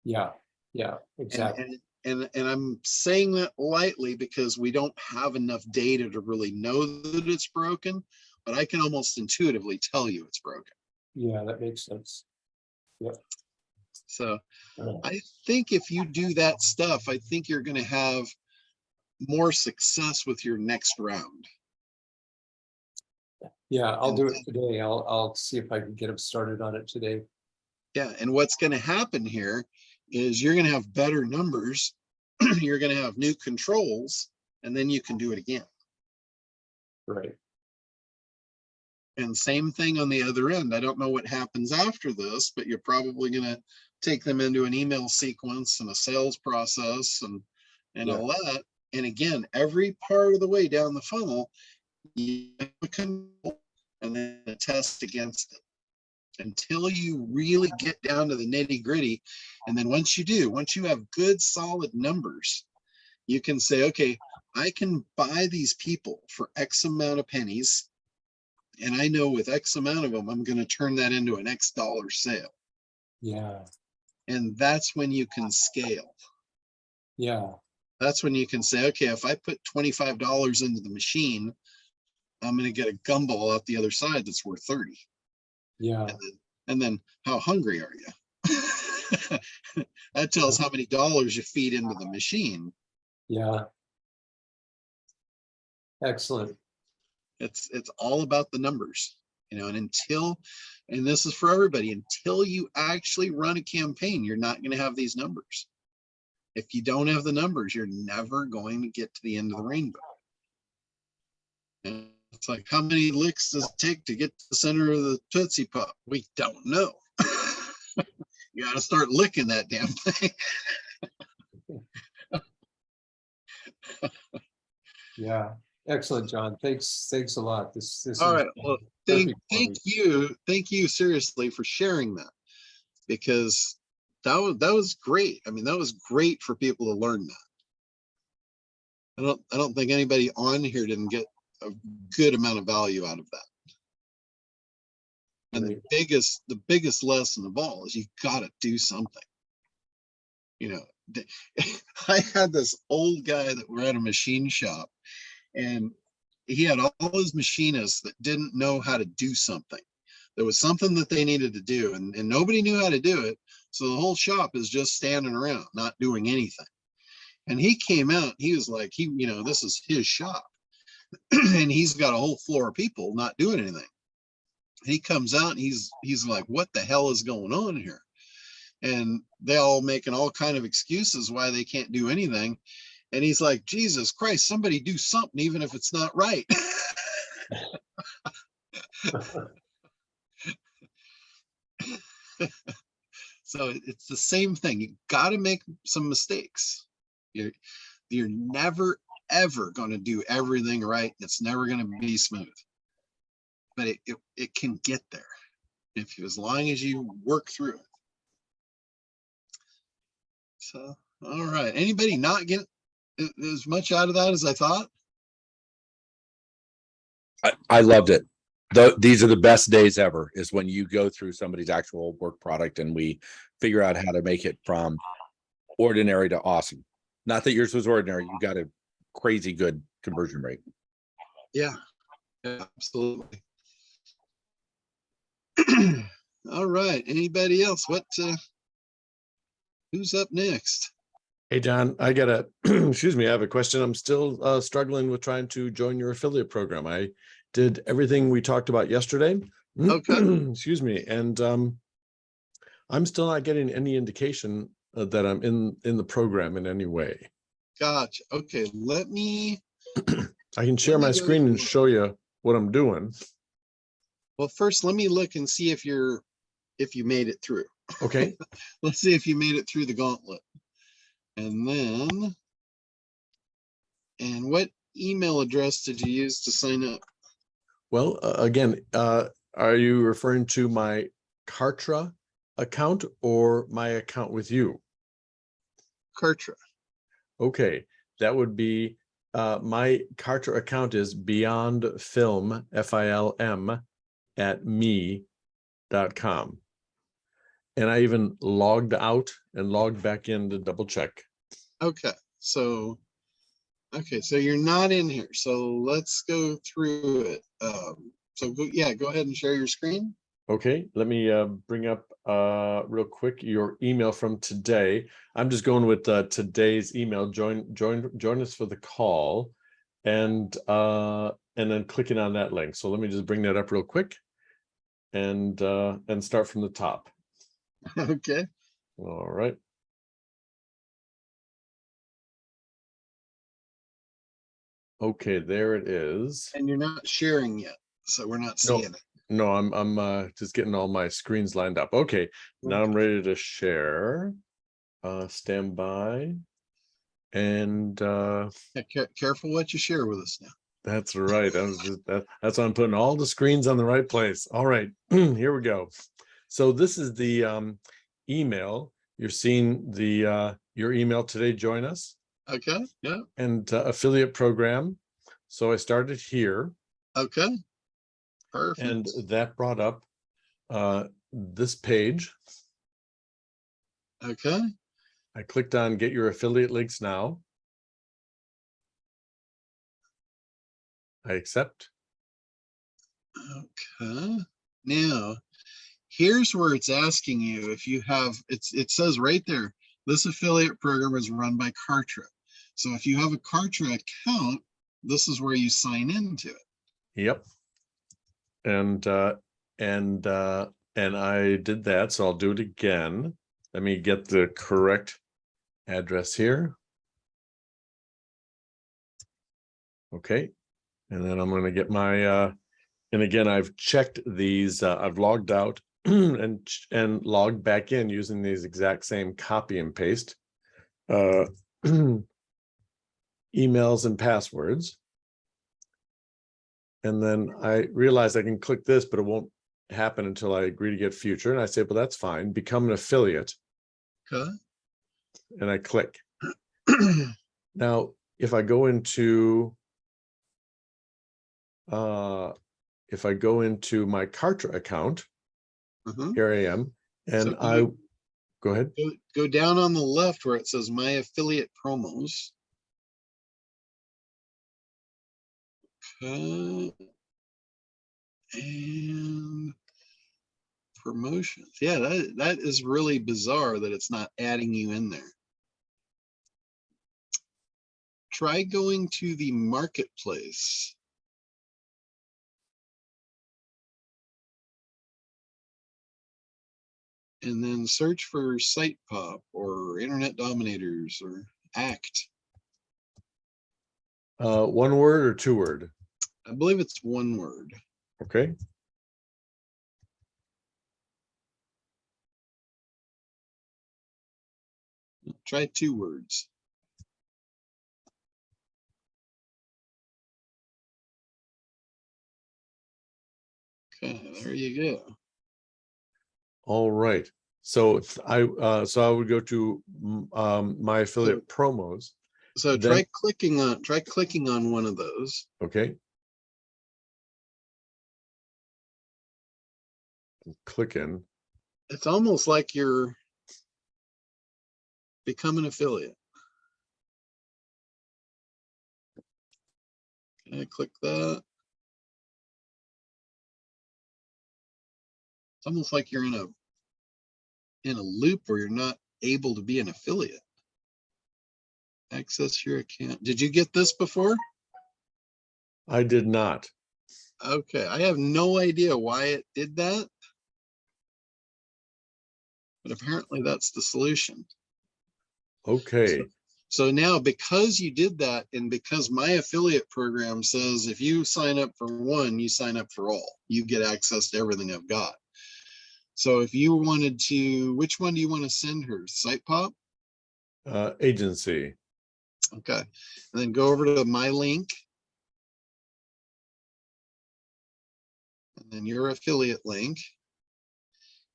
Yeah. Yeah. Exactly. And I'm saying that lightly because we don't have enough data to really know that it's broken, but I can almost intuitively tell you it's broken. Yeah, that makes sense. Yeah. So I think if you do that stuff, I think you're going to have more success with your next round. Yeah, I'll do it today. I'll see if I can get them started on it today. Yeah, and what's going to happen here is you're going to have better numbers. You're going to have new controls, and then you can do it again. Right. And same thing on the other end. I don't know what happens after this, but you're probably going to take them into an email sequence and a sales process and all that. And again, every part of the way down the funnel, you have a control and then a test against it until you really get down to the nitty gritty. And then once you have good solid numbers, you can say, okay, I can buy these people for X amount of pennies. And I know with X amount of them, I'm going to turn that into an X dollar sale. Yeah. And that's when you can scale. Yeah. That's when you can say, okay, if I put $25 into the machine, I'm going to get a gumball out the other side that's worth 30. Yeah. And then how hungry are you? That tells how many dollars you feed into the machine. Yeah. Excellent. It's all about the numbers, you know, and this is for everybody, until you actually run a campaign, you're not going to have these numbers. If you don't have the numbers, you're never going to get to the end of the rainbow. And it's like, how many licks does it take to get to the center of the Tootsie Pop? We don't know. You got to start licking that damn thing. Yeah. Excellent, John. Thanks a lot. This All is right. Well, thank you seriously for sharing that, because that was great. I mean, that was great for people to learn that. I don't think anybody on here didn't get a good amount of value out of that. And the biggest lesson of all is you got to do something. You know, I had this old guy that were at a machine shop, and he had all his machinists that didn't know how to do something. There was something that they needed to do, and nobody knew how to do it. So the whole shop is just standing around, not doing anything. And he came out, he was like, this is his shop. And he's got a whole floor of people not doing anything. And he comes out and he's like, what the hell is going on here? And they all making all kind of excuses why they can't do anything. And he's like, Jesus Christ, somebody do something, even if it's not right. So it's the same thing. You got to make some mistakes. You're never, ever going to do everything right. It's never going to be smooth. But it can get there as long as you work through it. So, all right. Anybody not get as much out of that as I thought? I loved it. These are the best days ever, is when you go through somebody's actual work product and we figure out how to make it from ordinary to awesome. Not that yours was ordinary, you got a crazy good conversion rate. Yeah, absolutely. All right. Anybody else? Who's up next? Hey, John, I got a, excuse me, I have a question. I'm still struggling with trying to join your affiliate program. I did everything we talked about yesterday. Okay. Excuse me. And I'm still not getting any indication that I'm in the program in any way. Gotcha. Okay. I can share my screen and show you what I'm doing. Well, first, let me look and see if you made it through. Okay. Let's see if you made it through the gauntlet. And what email address did you use to sign up? Well, again, are you referring to my Kartra account or my account with you? Kartra. Okay, that would be my Kartra account is beyond film, FILM, at me.com. And I even logged out and logged back in to double check. Okay, so you're not in here. So let's go through it. Go ahead and share your screen. Okay, let me bring up real quick your email from today. I'm just going with today's email. Join us for the call, and then clicking on that link. So let me just bring that up real quick, and start from the top. Okay. All right. Okay, there it is. And you're not sharing yet, so we're not seeing it. No, I'm just getting all my screens lined up. Okay, now I'm ready to share. Stand by. And careful what you share with us now. That's right. That's why I'm putting all the screens on the right place. All right, here we go. So this is the email. You're seeing the your email today. Join us. Okay. Yeah. And affiliate program. So I started here. Okay. Perfect. And that brought up this page. Okay. I clicked on get your affiliate links now. I accept. Okay. Now, here's where it's asking you if you have, it says right there, this affiliate program is run by Kartra. So if you have a Kartra account, this is where you sign into it. Yep. And I did that, so I'll do it again. Let me get the correct address here. Okay. And then I'm going to get my and again, I've checked these, I've logged out and logged back in using these exact same copy and paste emails and passwords. And then I realize I can click this, but it won't happen until I agree to get future. And I say, well, that's fine. Become an affiliate. Okay. And I click. Now, if I go into my Kartra account, here I am, and so go ahead. Go down on the left where it says my affiliate promos. Okay. And promotions. Yeah, that is really bizarre that it's not adding you in there. Try going to the marketplace. And then search for Site Pop or Internet Dominators or ACT. One word or two word? I believe it's one word. Okay. Try two words. Okay, there you go. All right. So I would go to my affiliate promos. So try clicking on one of those. Okay. click in. It's almost like you're become an affiliate. Can I click that? It's almost like you're in a loop where you're not able to be an affiliate. Access your account. Did you get this before? I did not. Okay, I have no idea why it did that, but apparently that's the solution. Okay. So now, because you did that, and because my affiliate program says if you sign up for one, you sign up for all, you get access to everything I've got. So if you wanted to, which one do you want to send her? Site Pop? Agency. Okay. And then go over to my link. And then your affiliate link.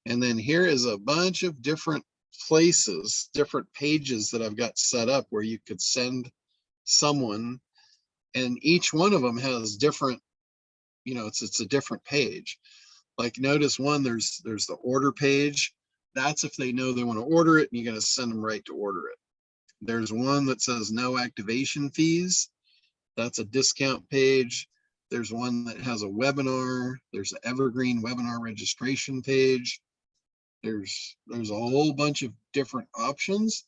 And then here is a bunch of different places, different pages that I've got set up where you could send someone, and each one of them has different, it's a different page. Like notice one, there's the order page. That's if they know they want to order it and you're going to send them right to order it. There's one that says no activation fees. That's a discount page. There's one that has a webinar. There's an evergreen webinar registration page. There's a whole bunch of different options.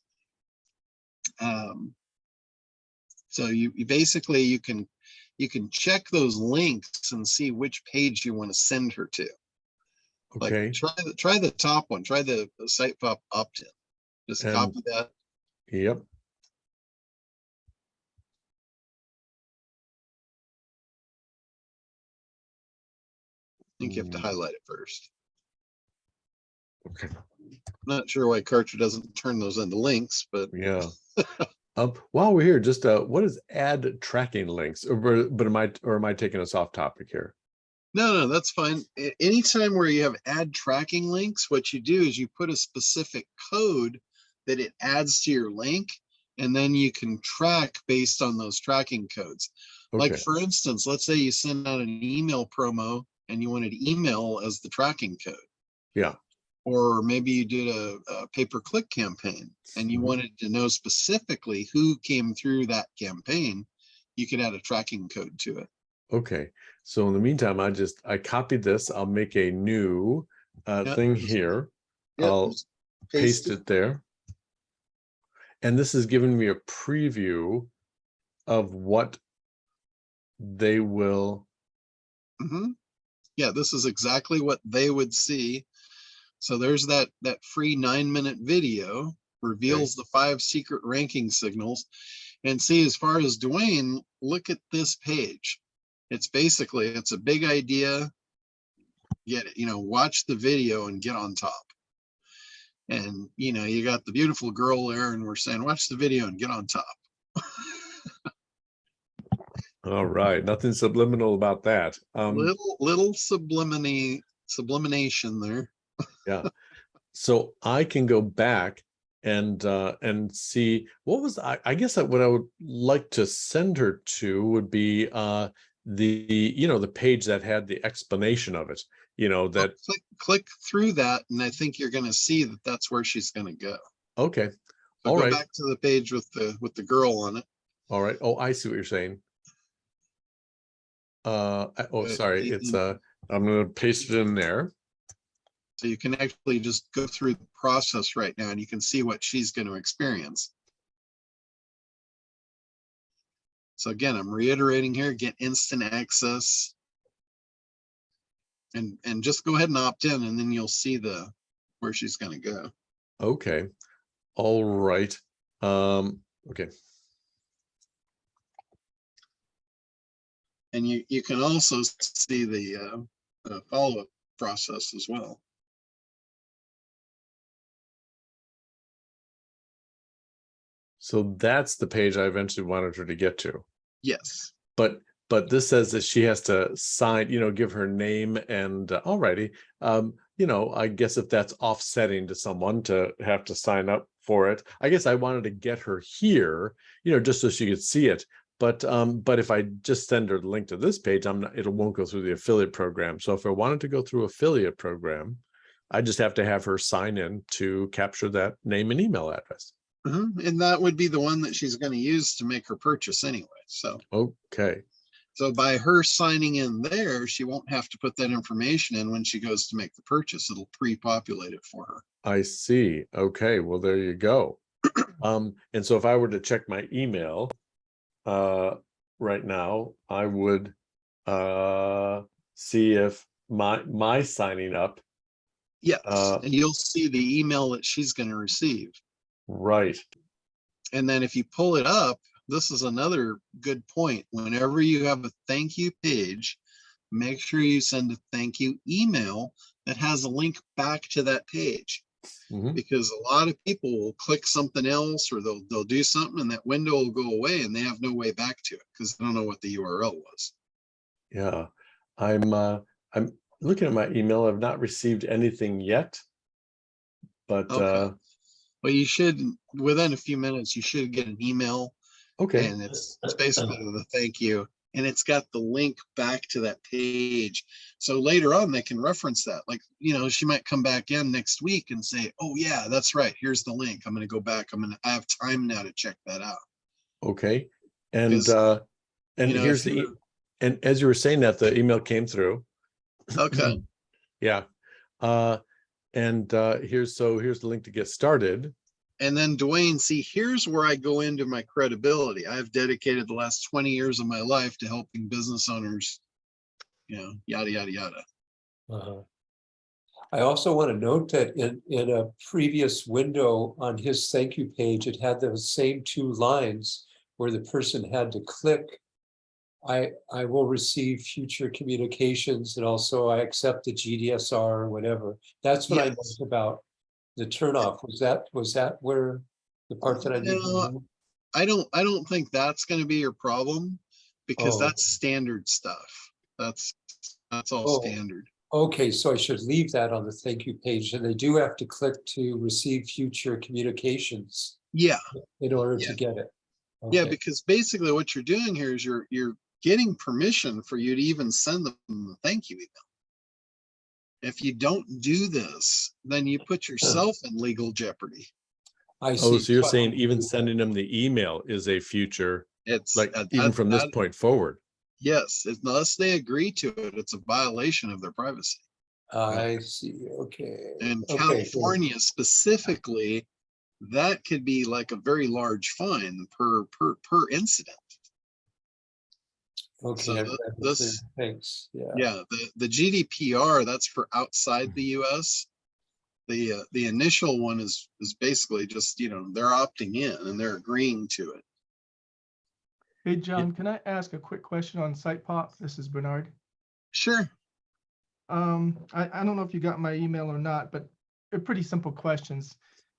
So you basically you can check those links and see which page you want to send her to. Okay. Like try the top one. Try the Site Pop opt-in. Just copy that. Yep. I think you have to highlight it first. Okay. Not sure why Kartra doesn't turn those into links, but Yeah. While we're here, just what is add tracking links? But am I taking us off topic here? No, that's fine. Anytime where you have add tracking links, what you do is you put a specific code that it adds to your link, and then you can track based on those tracking codes. Okay. Like for instance, let's say you send out an email promo and you wanted email as the tracking code. Yeah. Or maybe you did a pay-per-click campaign and you wanted to know specifically who came through that campaign, you could add a tracking code to it. Okay. So in the meantime, I copied this. I'll make a new thing here. I'll paste it there. And this is giving me a preview of what they will. Yeah, this is exactly what they would see. So there's that free 9-minute video reveals the 5 secret ranking signals. And see, as far as Dwayne, look at this page. It's basically, it's a big idea. Get it, watch the video and get on top. And you got the beautiful girl there, and we're saying, watch the video and get on top. All right, nothing subliminal about that. Little sublimation there. Yeah. So I can go back and see what was I guess what I would like to send her to would be the page that had the explanation of it. That click through that, and I think you're going to see that that's where she's going to go. Okay. So all right. Go back to the page with the girl on it. All right. Oh, I see what you're saying. Sorry. It's I'm going to paste it in there. So you can actually just go through the process right now and you can see what she's going to experience. So again, I'm reiterating here, get instant access. And just go ahead and opt in, and then you'll see where she's going to go. Okay. All right. Okay. And you can also see the follow-up process as well. So that's the page I eventually wanted her to get to. Yes. But this says that she has to sign, give her name and alrighty. I guess if that's offsetting to someone to have to sign up for it, I guess I wanted to get her here, just so she could see it. But if I just send her the link to this page, it won't go through the affiliate program. So if I wanted to go through affiliate program, I just have to have her sign in to capture that name and email address. And that would be the one that she's going to use to make her purchase anyway. So, okay. So by her signing in there, she won't have to put that information in when she goes to make the purchase. It'll pre-populate it for her. I see. Okay. Well, there you go. And so if I were to check my email right now, I would see if my signing up. Yes, and you'll see the email that she's going to receive. Right. And then if you pull it up, this is another good point. Whenever you have a thank you page, make sure you send a thank you email that has a link back to that page. Because a lot of people will click something else, or they'll do something, and that window will go away and they have no way back to it because they don't know what the URL was. Yeah, I'm looking at my email. I've not received anything yet, but okay. Well, you should, within a few minutes, you should get an email. Okay. And it's basically the thank you, and it's got the link back to that page. So later on, they can reference that. Like, she might come back in next week and say, oh yeah, that's right. Here's the link. I'm going to go back. I have time now to check that out. Okay. And here's and as you were saying that, the email came through. Okay. Yeah. Here's the link to get started. And then Dwayne, see, here's where I go into my credibility. I've dedicated the last 20 years of my life to helping business owners, yada, yada, yada. I also want to note that in a previous window on his thank you page, it had those same 2 lines where the person had to click, I will receive future communications, and also I accept the GDSR or whatever. That's what I meant about the turnoff. Was that where the part that I didn't know? I don't think that's going to be your problem, because that's standard stuff. That's all standard. Okay, so I should leave that on the thank you page, and they do have to click to receive future communications. Yeah. In order to get it. Okay. Yeah, because basically what you're doing here is you're getting permission for you to even send them the thank you email. If you don't do this, then you put yourself in legal jeopardy. I see. So you're saying even sending them the email is a future, it's like even from this point forward. Yes, unless they agree to it, it's a violation of their privacy. I see. Okay. And California specifically, that could be like a very large fine per incident. Okay. So thanks. Yeah. The GDPR, that's for outside the US. The initial one is basically just, they're opting in and they're agreeing to it. Hey, John, can I ask a quick question on SitePop? This is Bernard. Sure. I don't know if you got my email or not, but they're pretty simple questions.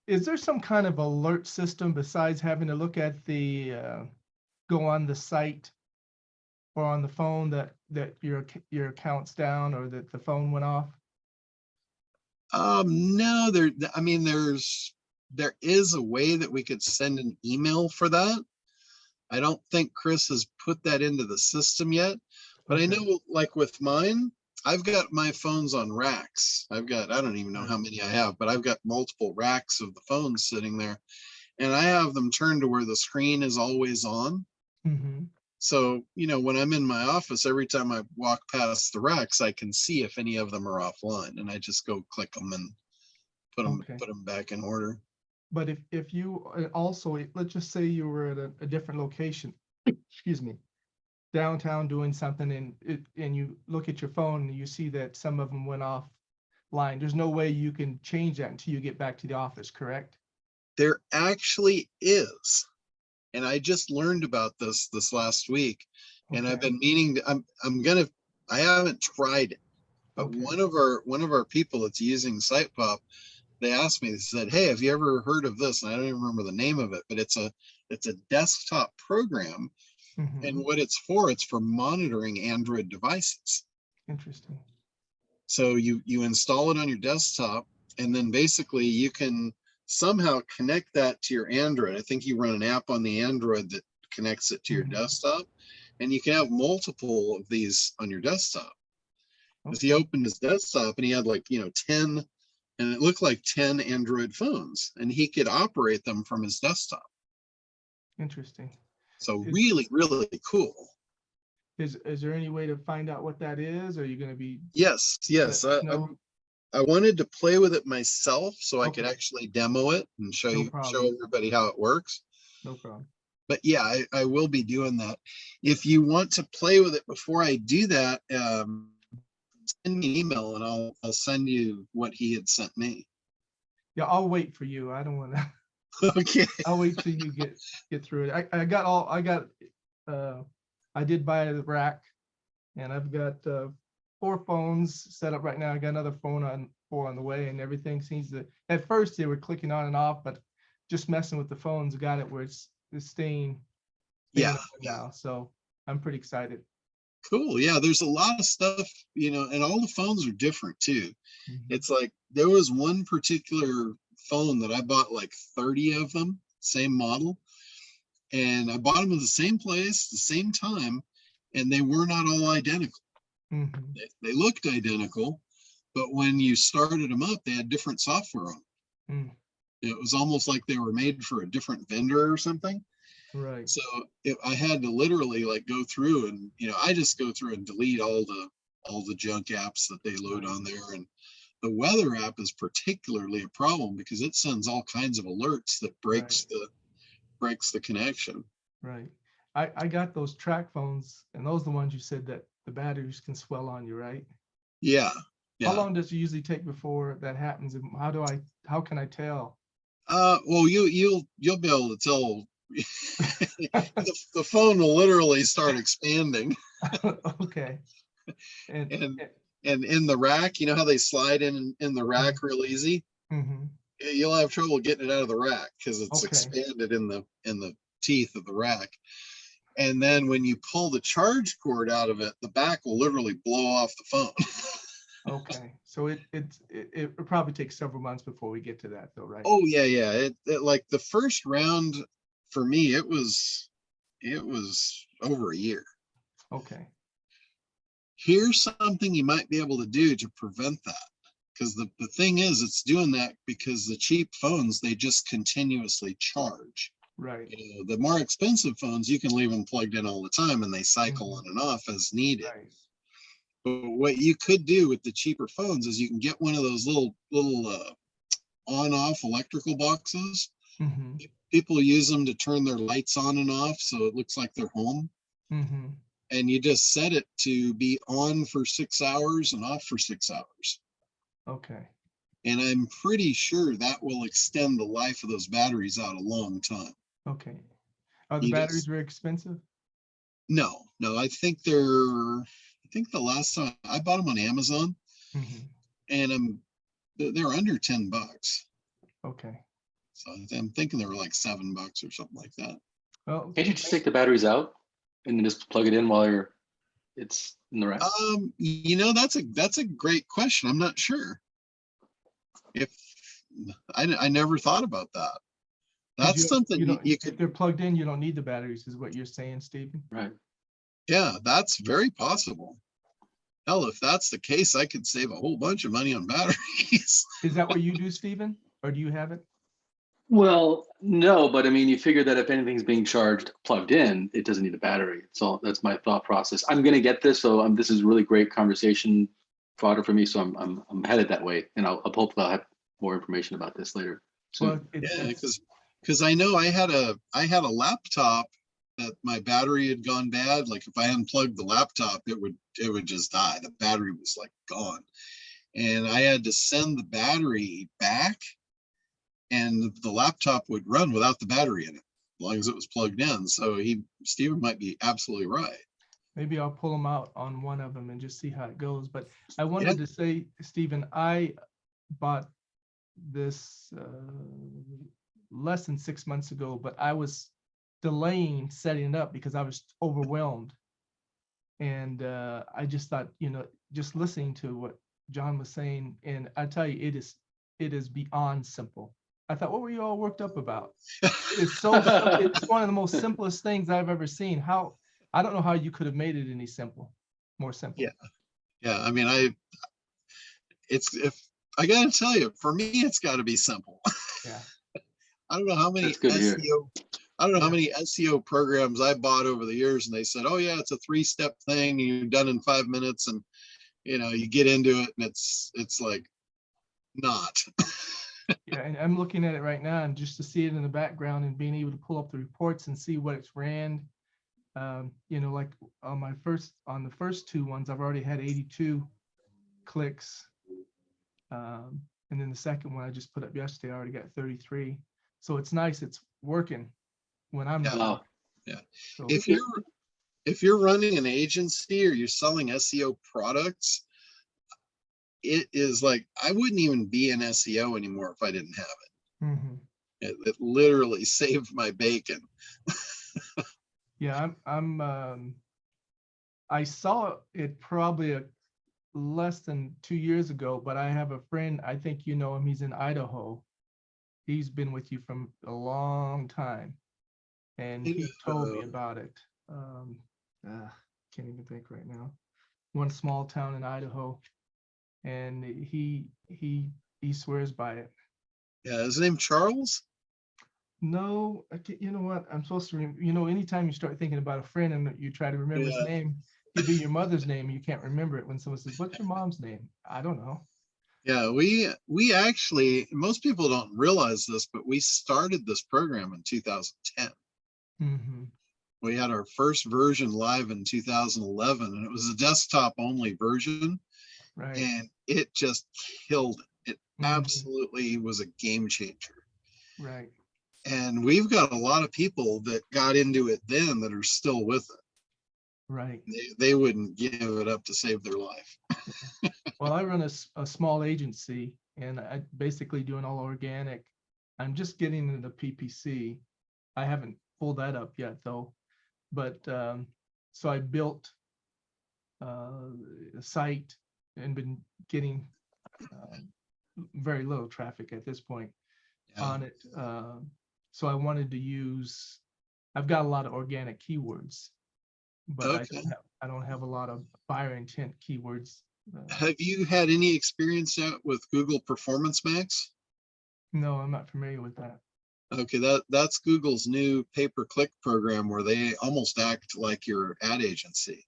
Is there some kind of alert system besides having to look at go on the site or on the phone that your account's down or that the phone went off? No, there is a way that we could send an email for that. I don't think Chris has put that into the system yet, but I know, like with mine, I've got my phones on racks. I don't even know how many I have, but I've got multiple racks of the phones sitting there, and I have them turned to where the screen is always on. Mm-hmm. So, when I'm in my office, every time I walk past the racks, I can see if any of them are offline, and I just go click them and put them back in order. But if you also, let's just say you were at a different location, excuse me, downtown doing something, and you look at your phone and you see that some of them went offline, there's no way you can change that until you get back to the office, correct? There actually is. And I just learned about this last week, and I've been meaning to, I haven't tried it, but one of our people that's using SitePop, they asked me, they said, hey, have you ever heard of this? And I don't even remember the name of it, but it's a desktop program. Mm-hmm. And what it's for monitoring Android devices. Interesting. So you install it on your desktop, and then basically you can somehow connect that to your Android. I think you run an app on the Android that connects it to your Mhm. desktop, and you can have multiple of these on your desktop. Because he Okay. opened his desktop and he had like, 10, and it looked like 10 Android phones, and he could operate them from his desktop. Interesting. So Is- really, really cool. Is there any way to find out what that is? Or are you going to be Yes, yes. let us know? I wanted to play with it myself so I could Okay. actually demo it and show No show problem. everybody how it works. No problem. But yeah, I will be doing that. If you want to play with it before I do that, send me an email and I'll send you what he had sent me. Yeah, I'll wait for you. I don't want to. Okay. I'll wait till you get through it. I did buy the rack, and I've got 4 phones set up right now. I got another four on the way, and everything seems to. At first, they were clicking on and off, but just messing with the phones got it where it's staying Yeah, on now. So I'm pretty excited. cool. Yeah, there's a lot of stuff, and all the phones are different too. Mhm. It's like there was one particular phone that I bought like 30 of them, same model, and I bought them at the same place, the same time, and they were not all identical. Mhm. They looked identical, but when you started them up, they had different software on them. Mm. It was almost like they were made for a different vendor or something. Right. So I had to literally like go through and, I just go through and delete all the junk apps that they load on there. And the weather app is particularly a problem because it sends all kinds of alerts that breaks the connection. Right. I got those track phones, and those are the ones you said that the batteries can swell on you, right? Yeah. How Yeah. long does it usually take before that happens? And how can I tell? Well, you'll be able to tell. The phone will literally start expanding. Okay. And in the rack, you know how they slide in the rack real easy? Mhm. You'll have trouble getting it out of the rack because it's Okay. expanded in the teeth of the rack. And then when you pull the charge cord out of it, the back will literally blow off the phone. Okay. So it probably takes several months before we get to that, though, right? Oh yeah, yeah. It like the first round for me, it was over a year. Okay. Here's something you might be able to do to prevent that. Because the thing is, it's doing that because the cheap phones, they just continuously charge. Right. The more expensive phones, you can leave them plugged in all the time and they cycle on and off as needed. Right. But what you could do with the cheaper phones is you can get one of those little on-off electrical boxes. Mhm. People use them to turn their lights on and off so it looks like they're home. Mhm. And you just set it to be on for 6 hours and off for 6 hours. Okay. And I'm pretty sure that will extend the life of those batteries out a long time. Okay. Are the You batteries just- very expensive? No, I think the last time I bought them on Amazon, Mhm. and they're under $10. Okay. So I'm thinking they were like $7 or something like that. Well, Can't you just take the batteries out and then just plug it in while it's in the rack? That's a great question. I'm not sure. If I never thought about that. That's something you if could. they're plugged in, you don't need the batteries, is what you're saying, Stephen? Right. Yeah, that's very possible. Hell, if that's the case, I could save a whole bunch of money on batteries. Is that what you do, Stephen? Or do you have it? Well, no, but I mean, you figure that if anything's being charged plugged in, it doesn't need a battery. So that's my thought process. I'm going to get this. So this is really great conversation fodder for me. So I'm headed that way, and I'll hopefully I'll have more information about this later. Well, Yeah, because I know I had a laptop that my battery had gone bad. Like if I unplugged the laptop, it would just die. The battery was like gone, and I had to send the battery back, and the laptop would run without the battery in it, as long as it was plugged in. So Stephen might be absolutely right. maybe I'll pull them out on one of them and just see how it goes. But I wanted to say, Stephen, I bought this less than 6 months ago, but I was delaying setting it up because I was overwhelmed. And I just thought, just listening to what John was saying, and I tell you, it is beyond simple. I thought, what were you all worked up about? It's so, it's one of the most simplest things I've ever seen. How, I don't know how you could have made it any more simple. Yeah. Yeah, I mean, if I gotta tell you, for me, it's got to be simple. Yeah. I don't know how many That's good to hear. SEO, I don't know how many SEO programs I bought over the years, and they said, "Oh yeah, it's a 3-step thing, and you're done in 5 minutes," and you get into it, and it's like not. Yeah, and I'm looking at it right now, and just to see it in the background and being able to pull up the reports and see what it's ran. Like on the first 2 ones, I've already had 82 clicks. And then the second one I just put up yesterday, I already got 33. So it's nice, it's working when I'm not. Wow. looking. Yeah. So, If you're running an agency or you're selling SEO products, it is like I wouldn't even be in SEO anymore if I didn't have it. mhm. It literally saved my bacon. Yeah, I saw it probably less than 2 years ago, but I have a friend, I think you know him, he's in Idaho. He's been with you from a long time, and he told me about it. Can't even think right now. One small town in Idaho, and he swears by it. Yeah, his name Charles. No, you know what? I'm supposed to, anytime you start thinking about a friend and you try to remember his Yeah. name, it'd be your mother's name. You can't remember it when someone says, "What's your mom's name?" I don't know. Yeah, we actually, most people don't realize this, but we started this program in 2010. Mm-hmm. We had our first version live in 2011, and it was a desktop only version, Right. and it just killed it. It Mhm. absolutely was a game changer. Right. And we've got a lot of people that got into it then that are still with it. Right. They wouldn't give it up to save their life. Well, I run a small agency, and I basically doing all organic. I'm just getting into PPC. I haven't pulled that up yet though, but so I built a site and been getting very little traffic at this point Yeah. on it. So I wanted to use, I've got a lot of organic keywords, but Okay. I don't have a lot of buyer intent keywords. Have you had any experience out with Google Performance Max? No, I'm not familiar with that. Okay, that's Google's new pay-per-click program where they almost act like your ad agency,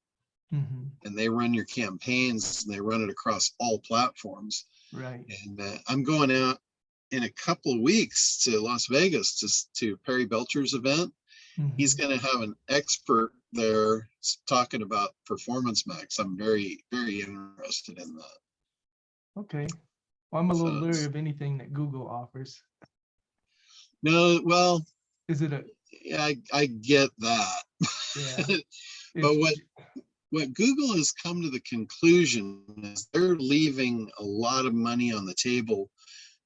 Mm-hmm. and they run your campaigns and they run it across all platforms. Right. And I'm going out in a couple of weeks to Las Vegas to Perry Belcher's event. Mm-hmm. He's going to have an expert there talking about Performance Max. I'm very, very interested in that. Okay. Well, I'm a little So leery of anything that Google offers. no, well, Is it yeah, I get that. yeah. But what Google has come to the conclusion is they're leaving a lot of money on the table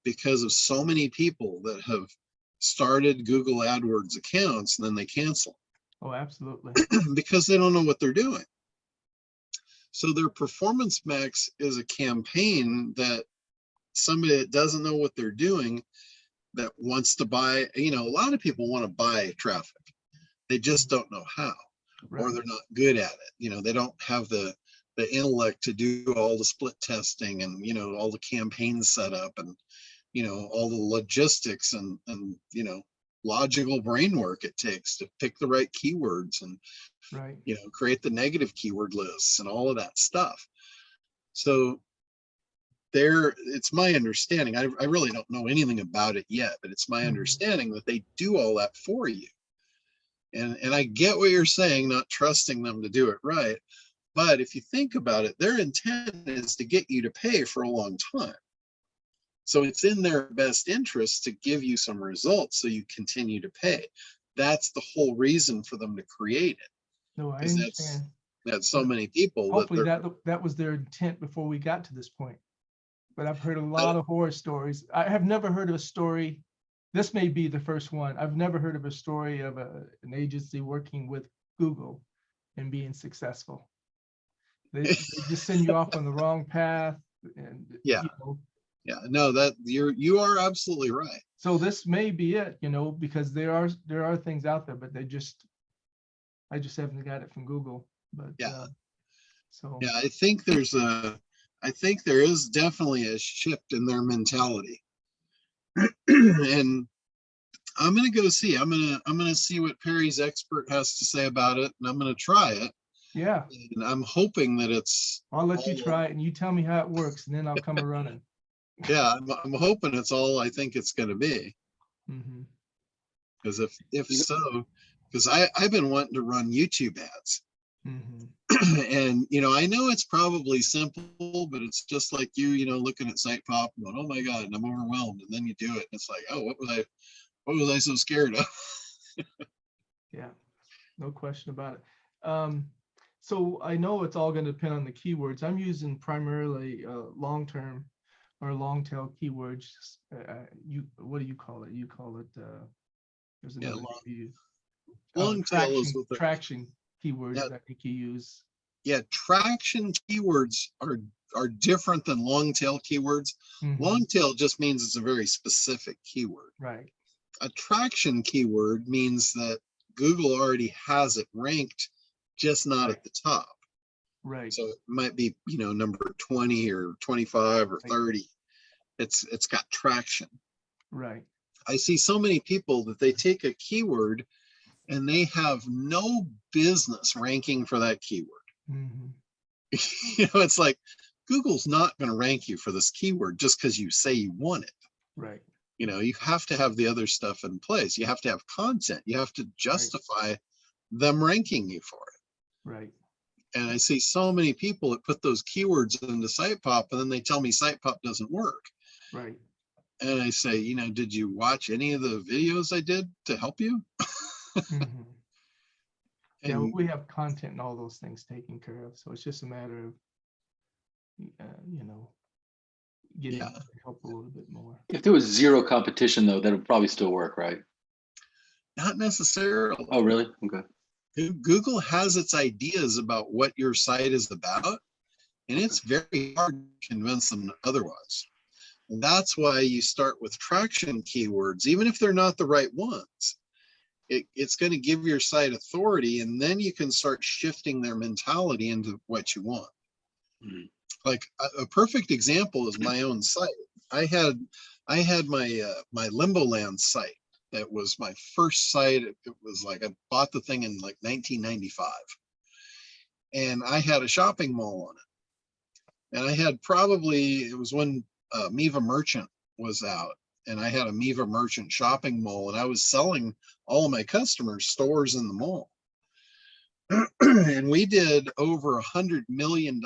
because of so many people that have started Google AdWords accounts and then they cancel Oh, absolutely. because they don't know what they're doing. So their Performance Max is a campaign that somebody that doesn't know what they're doing that wants to buy, a lot of people want to buy traffic. They just don't know how, Right. or they're not good at it. They don't have the intellect to do all the split testing and, all the campaigns set up and, all the logistics and logical brain work it takes to pick the right keywords and, Right. create the negative keyword lists and all of that stuff. So it's my understanding, I really don't know anything about it yet, but it's my understanding that they do all that for you. And I get what you're saying, not trusting them to do it right. But if you think about it, their intent is to get you to pay for a long time. So it's in their best interest to give you some results so you continue to pay. That's the whole reason for them to create it. No, I Because understand. that's so many people. Hopefully that was their intent before we got to this point. But I've heard a lot of horror stories. I have never heard of a story. This may be the first one. I've never heard of a story of an agency working with Google and being successful. They just send you off on the wrong path, and Yeah. Yeah, no, that you are absolutely right. So this may be it, because there are things out there, but I just haven't got it from Google. But Yeah. so Yeah, I think there is definitely a shift in their mentality. And I'm gonna go see. I'm gonna see what Perry's expert has to say about it, and I'm gonna try it. yeah, And I'm hoping that it's I'll let you all- try it and you tell me how it works, and then I'll come a running. Yeah, I'm hoping it's all I think it's gonna be. Mhm. Because if so, because I've been wanting to run YouTube ads. Mhm. And I know it's probably simple, but it's just like looking at Site Pop and going, oh my God, and I'm overwhelmed. And then you do it, and it's like, oh, what was I so scared of? Yeah, no question about it. So I know it's all going to depend on the keywords. I'm using primarily long-term or long-tail keywords. What do you call it? You call it, there's Yeah, another name you use. long tail is what Traction keywords Yeah. I think you use. traction keywords are different than long tail keywords. Mhm. Long tail just means it's a very specific keyword. Right, A traction keyword means that Google already has it ranked, just not at the top. right, So it might be, number 20 or 25 or 30. It's got traction. right. I see so many people that they take a keyword and they have no business ranking for that keyword. Mhm. It's like Google's not going to rank you for this keyword just because you say you want it. Right, You have to have the other stuff in place. You have to have content. You have to justify them ranking you for it. right. And I see so many people that put those keywords into SitePop and then they tell me SitePop doesn't work. Right. And I say, did you watch any of the videos I did to help you? Mhm. Yeah, And we have content and all those things taken care of. So it's just a matter of, getting Yeah. help a little bit more. If there was zero competition though, that would probably still work, right? not necessarily. Oh, really? Okay. Google has its ideas about what your site is about, and it's very hard to convince them otherwise. And that's why you start with traction keywords, even if they're not the right ones. It's going to give your site authority, and then you can start shifting their mentality into what you want. Mhm. Like a perfect example is my own site. I had my Limboland site. That was my first site. It was like I bought the thing in like 1995, and I had a shopping mall on it. And I had it was when Miva Merchant was out, and I had a Miva Merchant shopping mall, and I was selling all of my customers stores in the mall. And we did over $100 million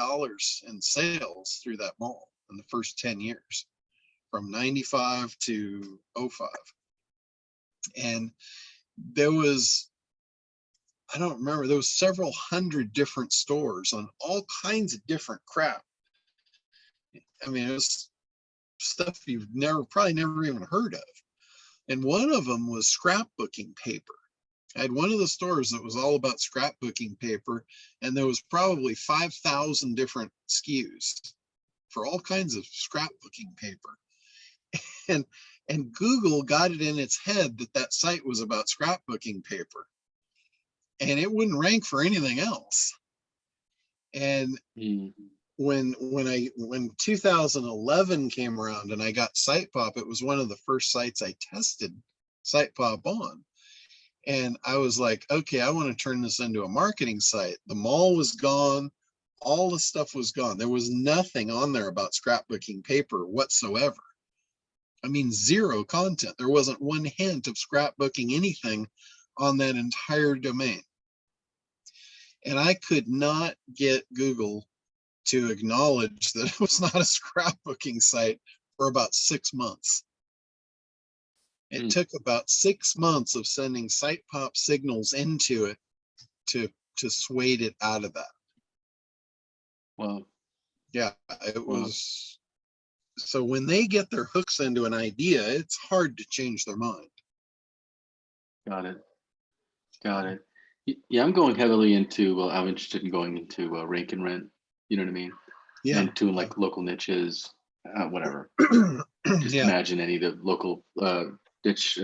in sales through that mall in the first 10 years, from 95 to 05. And there was, I don't remember, there was several hundred different stores on all kinds of different crap. I mean, it was stuff you've probably never even heard of. And one of them was scrapbooking paper. I had one of the stores that was all about scrapbooking paper, and there was probably 5,000 different SKUs for all kinds of scrapbooking paper. And Google got it in its head that that site was about scrapbooking paper, and it wouldn't rank for anything else. And when 2011 came around and I got SitePop, it was one of the first sites I tested SitePop on. And I was like, okay, I want to turn this into a marketing site. The mall was gone. All the stuff was gone. There was nothing on there about scrapbooking paper whatsoever. I mean, zero content. There wasn't one hint of scrapbooking anything on that entire domain. And I could not get Google to acknowledge that it was not a scrapbooking site for about 6 months. It took about 6 months of sending SitePop signals into it to sway it out of that. Wow. Yeah, it was. So when they get their hooks into an idea, it's hard to change their mind. Got it. Got it. Yeah, I'm going heavily into, well, I'm interested in going into rank and rent, you know what I mean? Yeah. And doing like local niches. whatever. Just Yeah. imagine any of the local niche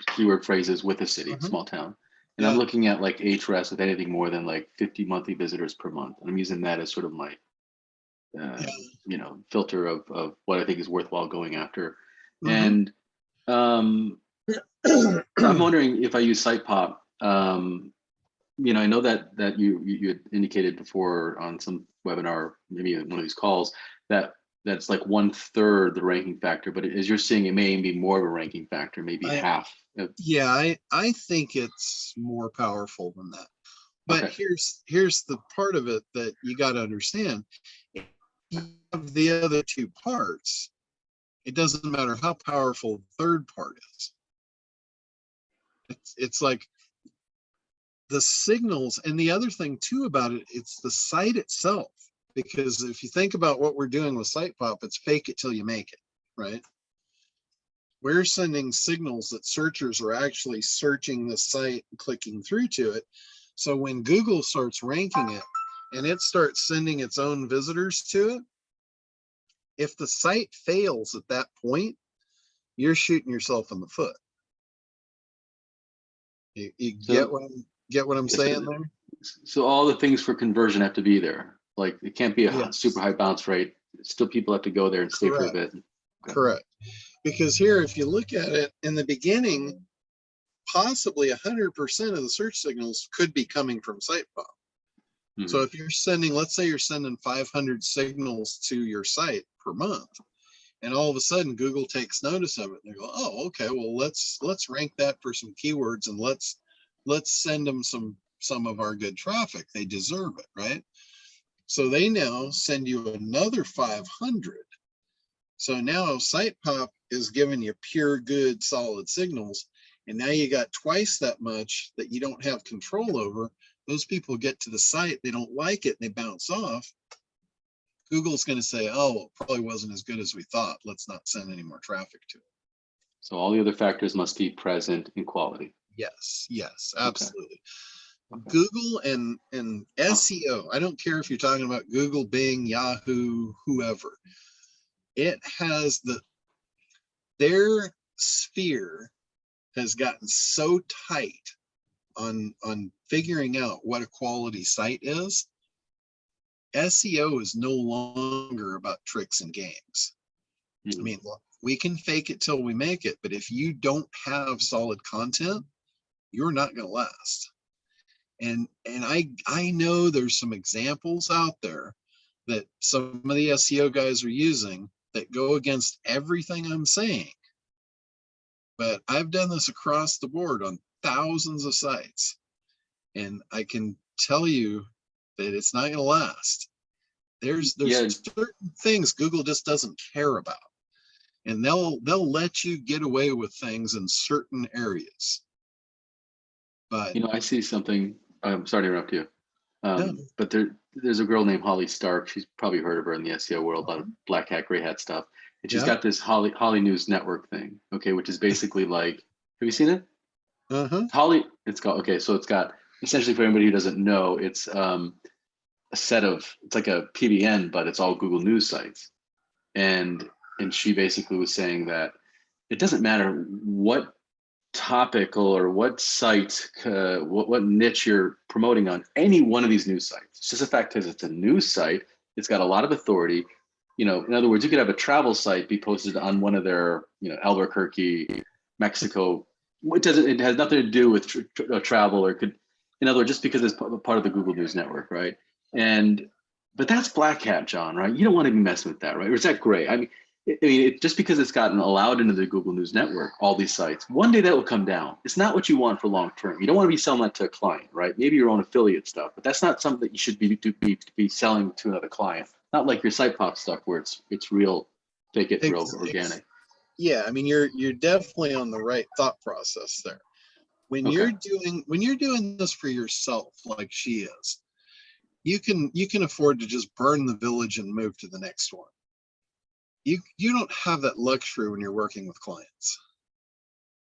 keyword phrases with a city, Mhm. small town. And Yeah. I'm looking at like Ahrefs with anything more than like 50 monthly visitors per month. And I'm using that as sort of my, you know, filter of what I think is worthwhile going after. Mhm. And I'm wondering if I use Sitepop, you know, I know that you had indicated before on some webinar, maybe one of these calls, that that's like 1/3 the ranking factor, but as you're seeing, it may even be more of a ranking factor, maybe I, half. yeah, I think it's more powerful than that. But Okay. here's the part of it that you got to understand. If you have the other two parts, it doesn't matter how powerful the third part is. It's like the signals, and the other thing too about it, it's the site itself. Because if you think about what we're doing with Sitepop, it's fake it till you make it, right? We're sending signals that searchers are actually searching the site and clicking through to it. So when Google starts ranking it and it starts sending its own visitors to it, if the site fails at that point, you're shooting yourself in the foot. You get what I'm saying there? So all the things for conversion have to be there. Like it can't be a Yes. super high bounce rate. Still, people have to go there and stay for a Correct. bit. Okay. Correct. Because here, if you look at it in the beginning, possibly 100% of the search signals could be coming from Sitepop. So if you're sending, let's say you're sending 500 signals to your site per month, and all of a sudden Google takes notice of it, and they go, "Oh, okay, well let's rank that for some keywords, and let's send them some of our good traffic. They deserve it, right?" So they now send you another 500. So now Sitepop is giving you pure, good, solid signals. And now you got twice that much that you don't have control over. Those people get to the site, they don't like it, and they bounce off. Google's going to say, "Oh, it probably wasn't as good as we thought. Let's not send any more traffic to it." So all the other factors must be present in quality. Yes, yes, Okay. absolutely. Okay. Google and SEO, I don't care if you're talking about Google, Bing, Yahoo, whoever. It has their sphere has gotten so tight on figuring out what a quality site is. SEO is no longer about tricks and games. I mean, look, we can fake it till we make it, but if you don't have solid content, you're not going to last. And I know there's some examples out there that some of the SEO guys are using that go against everything I'm saying. But I've done this across the board on thousands of sites, and I can tell you that it's not going to last. There's certain things Google just doesn't care about, and they'll let you get away with things in certain areas. But you know, I see something. I'm sorry to interrupt you, no. but there's a girl named Holly Stark. She's probably heard of her in the SEO world, a lot of black hat, gray hat stuff. And she's got this Holly News Network thing, okay, which is basically like, have you seen it? Holly, it's got, okay, so it's got, essentially for anybody who doesn't know, it's a set of, it's like a PBN, but it's all Google News sites. And she basically was saying that it doesn't matter what topical or what site, what niche you're promoting on any one of these news sites. It's just a fact because it's a news site. It's got a lot of authority. You know, in other words, you could have a travel site be posted on one of their, you know, Albuquerque, Mexico. It has nothing to do with travel, or could, in other words, just because it's part of the Google News Network, right? But that's black hat, John, right? You don't want to be messing with that, right? Or is that gray? I mean, just because it's gotten allowed into the Google News Network, all these sites, one day that will come down. It's not what you want for long term. You don't want to be selling that to a client, right? Maybe your own affiliate stuff, but that's not something that you should be selling to another client. Not like your Sitepop stuff where it's real, take it real organic. Yeah, I mean, you're definitely on the right thought process there. When you're doing this for yourself, like she is, you can afford to just burn the village and move to the next one. You don't have that luxury when you're working with clients.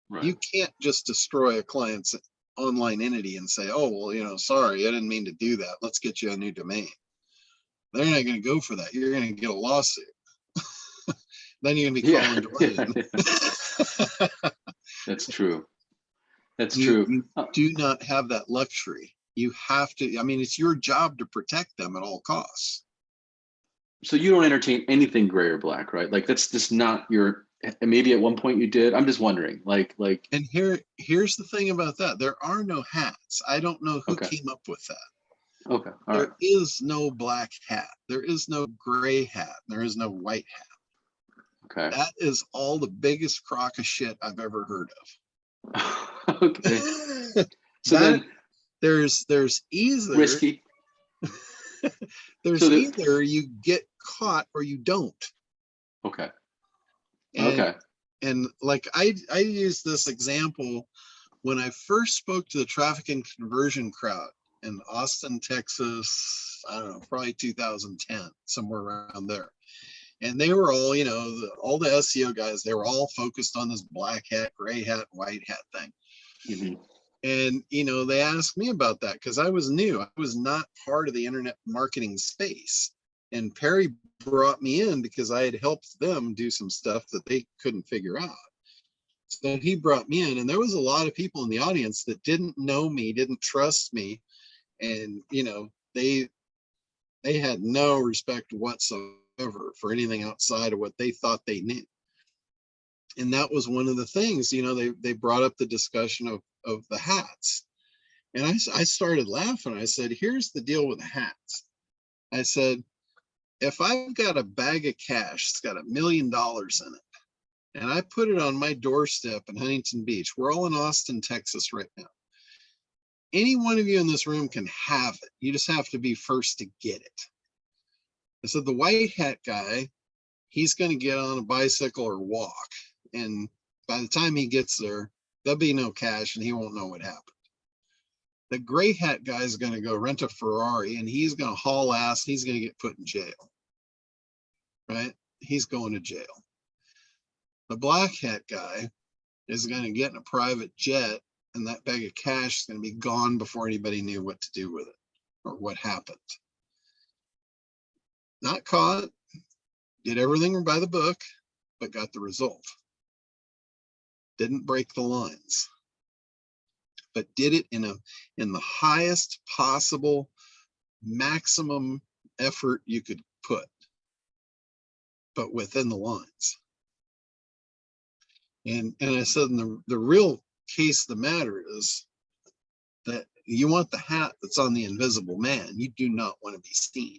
Right. You can't just destroy a client's online entity and say, "Oh, well, you know, sorry, I didn't mean to do that. Let's get you a new domain." They're not going to go for that. You're going to get a lawsuit. Then you're gonna be Yeah, calling yeah, Dwayne. that's true. That's You true. do not have that luxury. You have to, I mean, it's your job to protect them at all costs. So you don't entertain anything gray or black, right? Like that's just not your. Maybe at one point you did. I'm just wondering, like. And here's the thing about that. There are no hats. I don't know who Okay. came up with that. Okay. All right. There is no black hat. There is no gray hat. There is no white hat. Okay. That is all the biggest crock of shit I've ever heard of. Okay. So That, then there's either risky. there's So either you get caught or you don't. Okay. And, Okay. and like I use this example when I first spoke to the traffic and conversion crowd in Austin, Texas, I don't know, probably 2010, somewhere around there. And they were all, you know, all the SEO guys, they were all focused on this black hat, gray hat, white hat thing. Mm-hmm. And, you know, they asked me about that because I was new. I was not part of the internet marketing space. And Perry brought me in because I had helped them do some stuff that they couldn't figure out. So he brought me in, and there was a lot of people in the audience that didn't know me, didn't trust me. And, you know, they had no respect whatsoever for anything outside of what they thought they knew. And that was one of the things, you know, they brought up the discussion of the hats. And I started laughing. I said, here's the deal with the hats. I said, if I've got a bag of cash, it's got $1 million in it, and I put it on my doorstep in Huntington Beach, we're all in Austin, Texas right now. Any one of you in this room can have it. You just have to be first to get it. I said, the white hat guy, he's going to get on a bicycle or walk. And by the time he gets there, there'll be no cash and he won't know what happened. The gray hat guy is going to go rent a Ferrari and he's going to haul ass. He's going to get put in jail. Right? He's going to jail. The black hat guy is going to get in a private jet, and that bag of cash is going to be gone before anybody knew what to do with it or what happened. Not caught, did everything by the book, but got the result. Didn't break the lines, but did it in the highest possible maximum effort you could put, but within the lines. And I said, the real case of the matter is that you want the hat that's on the invisible man. You do not want to be seen.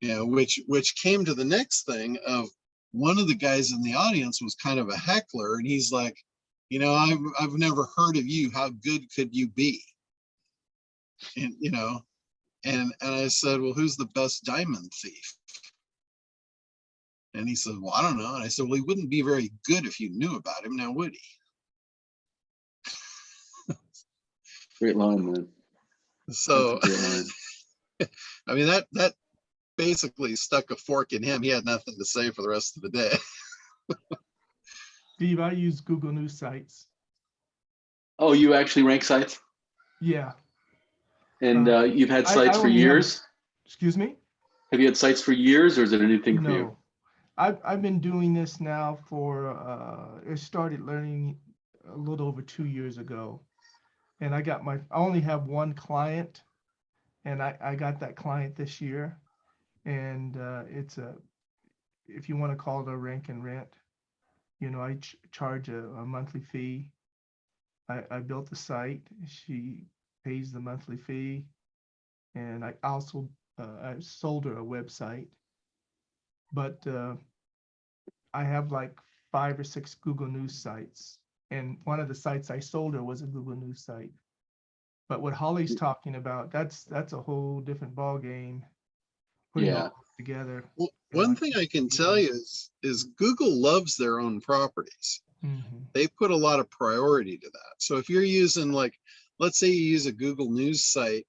You know, which came to the next thing of one of the guys in the audience was kind of a heckler, and he's like, you know, I've never heard of you. How good could you be? And you know, and I said, well, who's the best diamond thief? And he said, well, I don't know. And I said, well, he wouldn't be very good if you knew about him, now would he? Great line, man. So, Great line. I mean, that basically stuck a fork in him. He had nothing to say for the rest of the day. Steve, I use Google News sites. Oh, you actually rank sites? Yeah. And you've had I sites for only have- years? Excuse me? Have you had sites for years, or is it a new thing for you? No. I've been doing this now for, I started learning a little over 2 years ago. And I only have one client, and I got that client this year. And it's if you want to call it a rank and rent, you know, I charge a monthly fee. I built the site. She pays the monthly fee. And I also, I sold her a website. But I have like 5 or 6 Google News sites. And one of the sites I sold her was a Google News site. But what Holly's talking about, that's a whole different ballgame. Putting all together. Well, one thing I can tell you is Google loves their own properties. Mm-hmm. They put a lot of priority to that. So if you're using, like, let's say you use a Google News site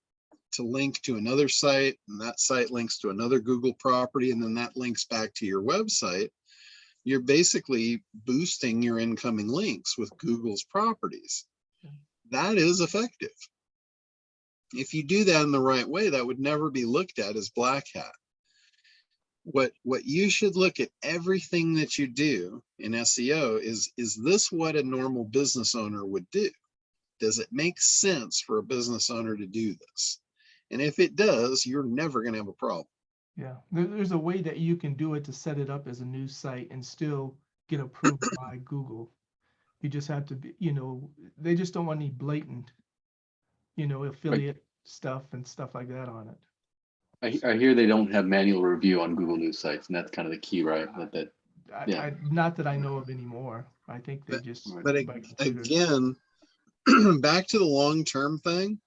to link to another site, and that site links to another Google property, and then that links back to your website, you're basically boosting your incoming links with Google's properties. That is effective. If you do that in the right way, that would never be looked at as black hat. what you should look at everything that you do in SEO is this what a normal business owner would do? Does it make sense for a business owner to do this? And if it does, you're never going to have a problem. Yeah, there's a way that you can do it to set it up as a news site and still get approved by Google. You just have to be, they just don't want any blatant, affiliate stuff and stuff like that on it. I hear they don't have manual review on Google News sites, and that's kind of the key, right? Yeah. Not that I know of anymore. I think they just. But again, back to the long-term thing.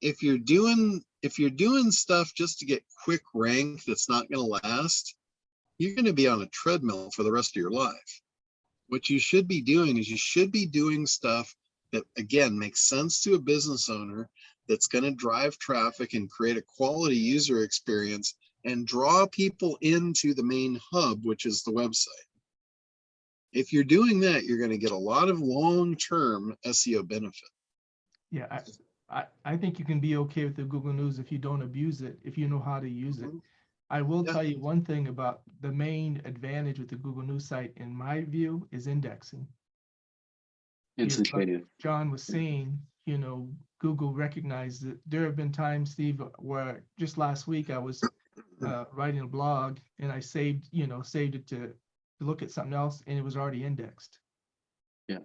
If you're doing stuff just to get quick rank that's not going to last, you're going to be on a treadmill for the rest of your life. What you should be doing is you should be doing stuff that, again, makes sense to a business owner, that's going to drive traffic and create a quality user experience and draw people into the main hub, which is the website. If you're doing that, you're going to get a lot of long-term SEO benefit. Yeah, I think you can be okay with the Google News if you don't abuse it, if you know how to use it. I will tell you one thing about the main advantage with the Google News site, in my view, is indexing. Instantaneous. Like John was saying, Google recognized that there have been times, Steve, where just last week I was writing a blog and I saved it to look at something else, and it was already indexed. Yeah.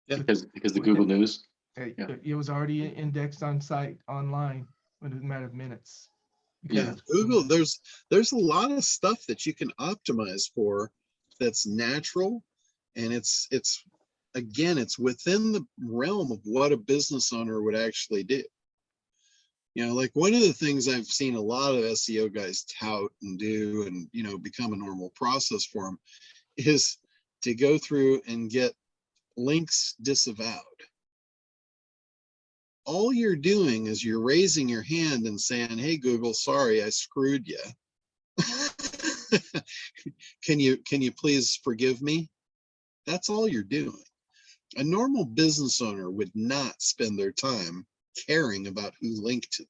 Because the Google News. It was already indexed on site online in a matter of minutes. Yeah, Google, there's a lot of stuff that you can optimize for that's natural, and it's again, it's within the realm of what a business owner would actually do. Like one of the things I've seen a lot of SEO guys tout and do and, become a normal process for them is to go through and get links disavowed. All you're doing is you're raising your hand and saying, hey, Google, sorry, I screwed you. Can you please forgive me? That's all you're doing. A normal business owner would not spend their time caring about who linked to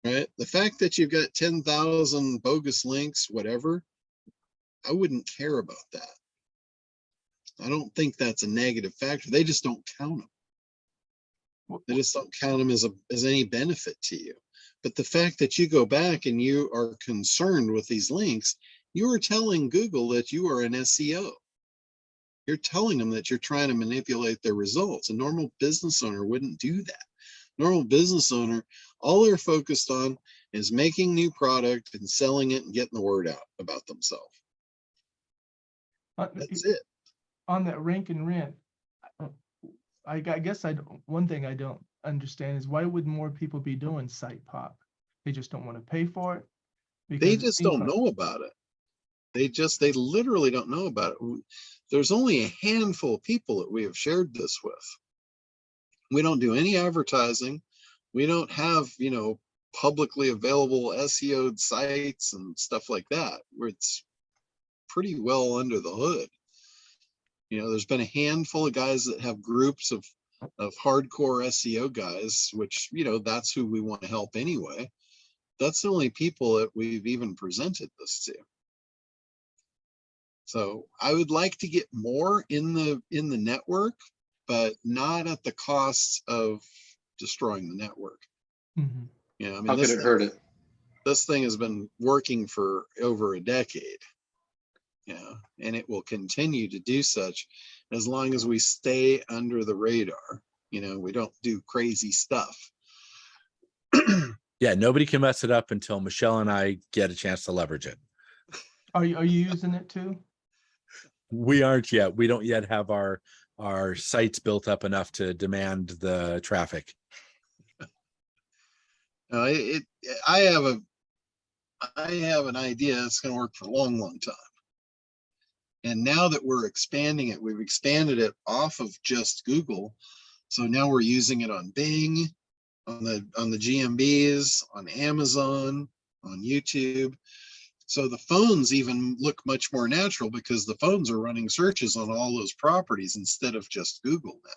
them. Right? The fact that you've got 10,000 bogus links, whatever, I wouldn't care about that. I don't think that's a negative factor. They just don't count them. They just don't count them as any benefit to you. But the fact that you go back and you are concerned with these links, you are telling Google that you are an SEO. You're telling them that you're trying to manipulate their results. A normal business owner wouldn't do that. Normal business owner, all they're focused on is making new product and selling it and getting the word out about themselves. That's it. On that rank and rent, I guess one thing I don't understand is why would more people be doing site pop? They just don't want to pay for it. They just don't know about it. They literally don't know about it. There's only a handful of people that we have shared this with. We don't do any advertising. We don't have, publicly available SEO sites and stuff like that, where it's pretty well under the hood. There's been a handful of guys that have groups of hardcore SEO guys, which, that's who we want to help anyway. That's the only people that we've even presented this to. So I would like to get more in the network, but not at the cost of destroying the network. Mm-hmm. How could it hurt it? This thing has been working for over a decade. And it will continue to do such as long as we stay under the radar. We don't do crazy stuff. Yeah, nobody can mess it up until Michelle and I get a chance to leverage it. Are you using it too? We aren't yet. We don't yet have our sites built up enough to demand the traffic. I have an idea. It's going to work for a long, long time. And now that we're expanding it, we've expanded it off of just Google. So now we're using it on Bing, on the GMBs, on Amazon, on YouTube. So the phones even look much more natural because the phones are running searches on all those properties instead of just Google now.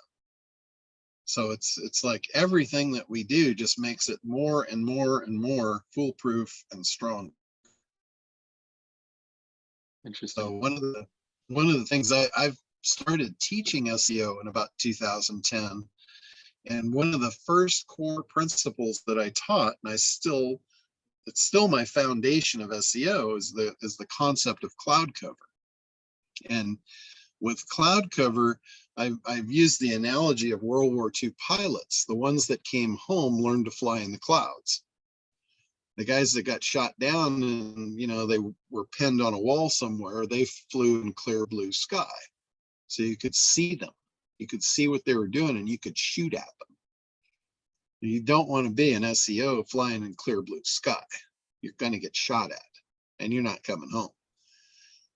So it's like everything that we do just makes it more and more and more foolproof and strong. Interesting. So one of the things I've started teaching SEO in about 2010. And one of the first core principles that I taught, and it's still my foundation of SEO, is the concept of cloud cover. And with cloud cover, I've used the analogy of World War II pilots. The ones that came home learned to fly in the clouds. The guys that got shot down and, they were pinned on a wall somewhere, they flew in clear blue sky. So you could see them. You could see what they were doing and you could shoot at them. You don't want to be an SEO flying in clear blue sky. You're going to get shot at and you're not coming home.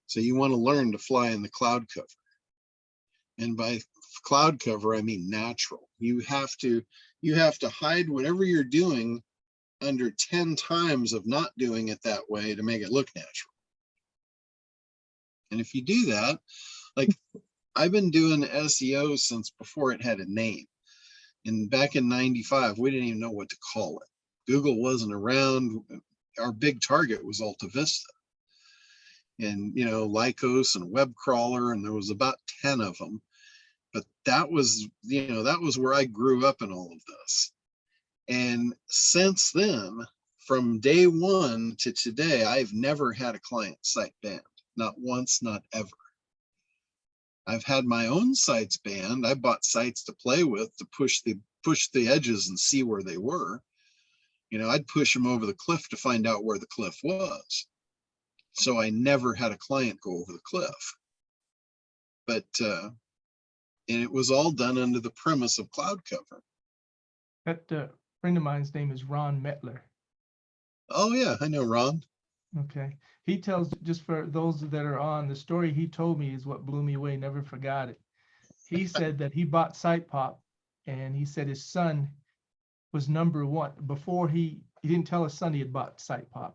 So you want to learn to fly in the cloud cover. And by cloud cover, I mean natural. You have to hide whatever you're doing under 10 times of not doing it that way to make it look natural. And if you do that, like I've been doing SEO since before it had a name. And back in 95, we didn't even know what to call it. Google wasn't around. Our big target was Alta Vista. And, Lycos and Web Crawler, and there was about 10 of them. But that was where I grew up in all of this. And since then, from day one to today, I've never had a client site banned. Not once, not ever. I've had my own sites banned. I bought sites to play with to push the edges and see where they were. I'd push them over the cliff to find out where the cliff was. So I never had a client go over the cliff. But and it was all done under the premise of cloud cover. That friend of mine's name is Ron Metler. Oh yeah, I know Ron. Okay. He tells, just for those that are on, the story he told me is what blew me away, never forgot it. He said that he bought SitePop and he said his son was number one. Before he didn't tell his son he had bought SitePop.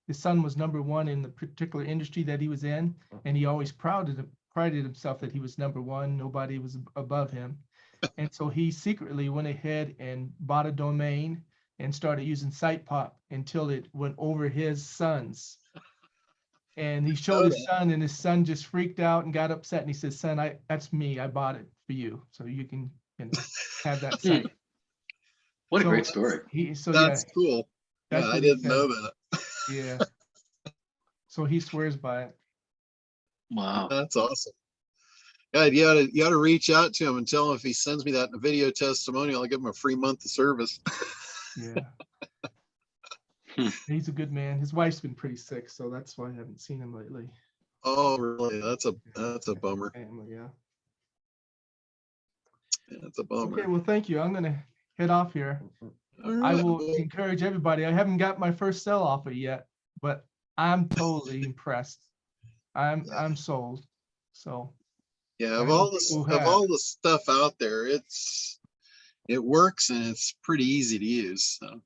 His son was number one in the particular industry that he was in, and he always prided himself that he was number one. Nobody was above him. And so he secretly went ahead and bought a domain and started using SitePop until it went over his son's. And he showed his son, and his son just freaked out and got upset. And he said, "Son, that's me. I bought it for you, so you can have that site." What a great story. That's cool. That's I didn't know that. Yeah. So he swears by it. Wow. That's awesome. God, you ought to reach out to him and tell him if he sends me that in a video testimonial, I'll give him a free month of service. Yeah. He's a good man. His wife's been pretty sick, so that's why I haven't seen him lately. Oh, really? That's a bummer. Family, yeah. That's a bummer. Okay, well, thank you. I'm gonna head off here. All I right, will well, encourage everybody. I haven't got my first sell offer yet, but I'm totally impressed. I'm sold. So yeah, I of know all people the stuff out there, it works and it's pretty easy to use. So.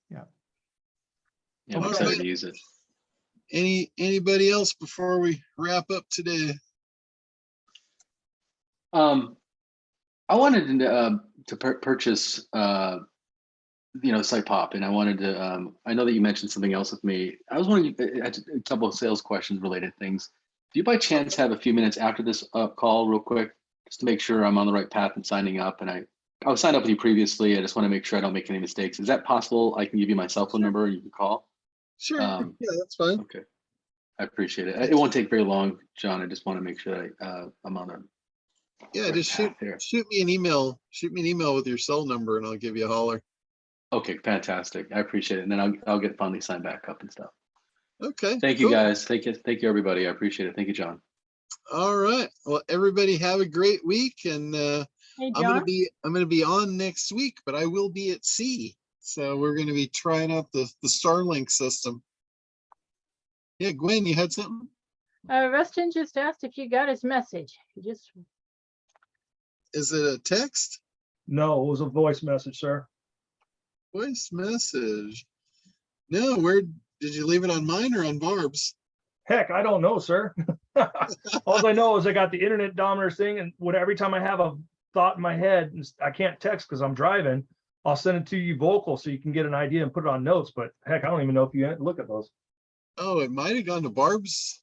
Yeah, I'm Okay. excited to use it. Anybody else before we wrap up today? I wanted to purchase SitePop, and I wanted to. I know that you mentioned something else with me. I was wondering, a couple of sales questions related things. Do you by chance have a few minutes after this call, real quick, just to make sure I'm on the right path and signing up? And I was signed up with you previously. I just want to make sure I don't make any mistakes. Is that possible? I can give you my cell phone number. You can call. Sure. Yeah, that's fine. Okay. I appreciate it. It won't take very long, John. I just want to make sure I'm on a Just shoot me an email. Shoot me an email with your cell number, and I'll give you a holler. Okay, fantastic. I appreciate it. And then I'll get finally signed back up and stuff. Okay. Thank you, guys. Thank you, everybody. I appreciate it. Thank you, John. All right. Well, everybody have a great week, and Hey, I'm John. gonna be on next week, but I will be at sea. So we're gonna be trying out the Starlink system. Yeah, Gwen, you had something? Rustin just asked if you got his message. Is it a text? No, it was a voice message, sir. Voice message? No, where did you leave it, on mine or on Barb's? Heck, I don't know, sir. All I know is I got the internet Dominators thing, and every time I have a thought in my head, and I can't text because I'm driving, I'll send it to you vocal so you can get an idea and put it on notes. But heck, I don't even know if you look at those. Oh, it might have gone to Barb's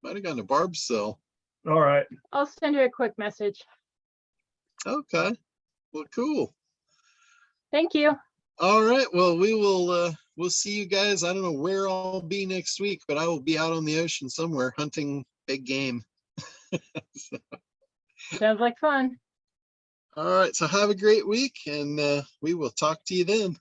Might have gone to Barb's cell. All right. I'll send her a quick message. Okay. Well, cool. Thank you. All right. Well, we'll see you guys. I don't know where I'll be next week, but I will be out on the ocean somewhere hunting big game. So, Sounds like fun. all right. So have a great week, and we will talk to you then.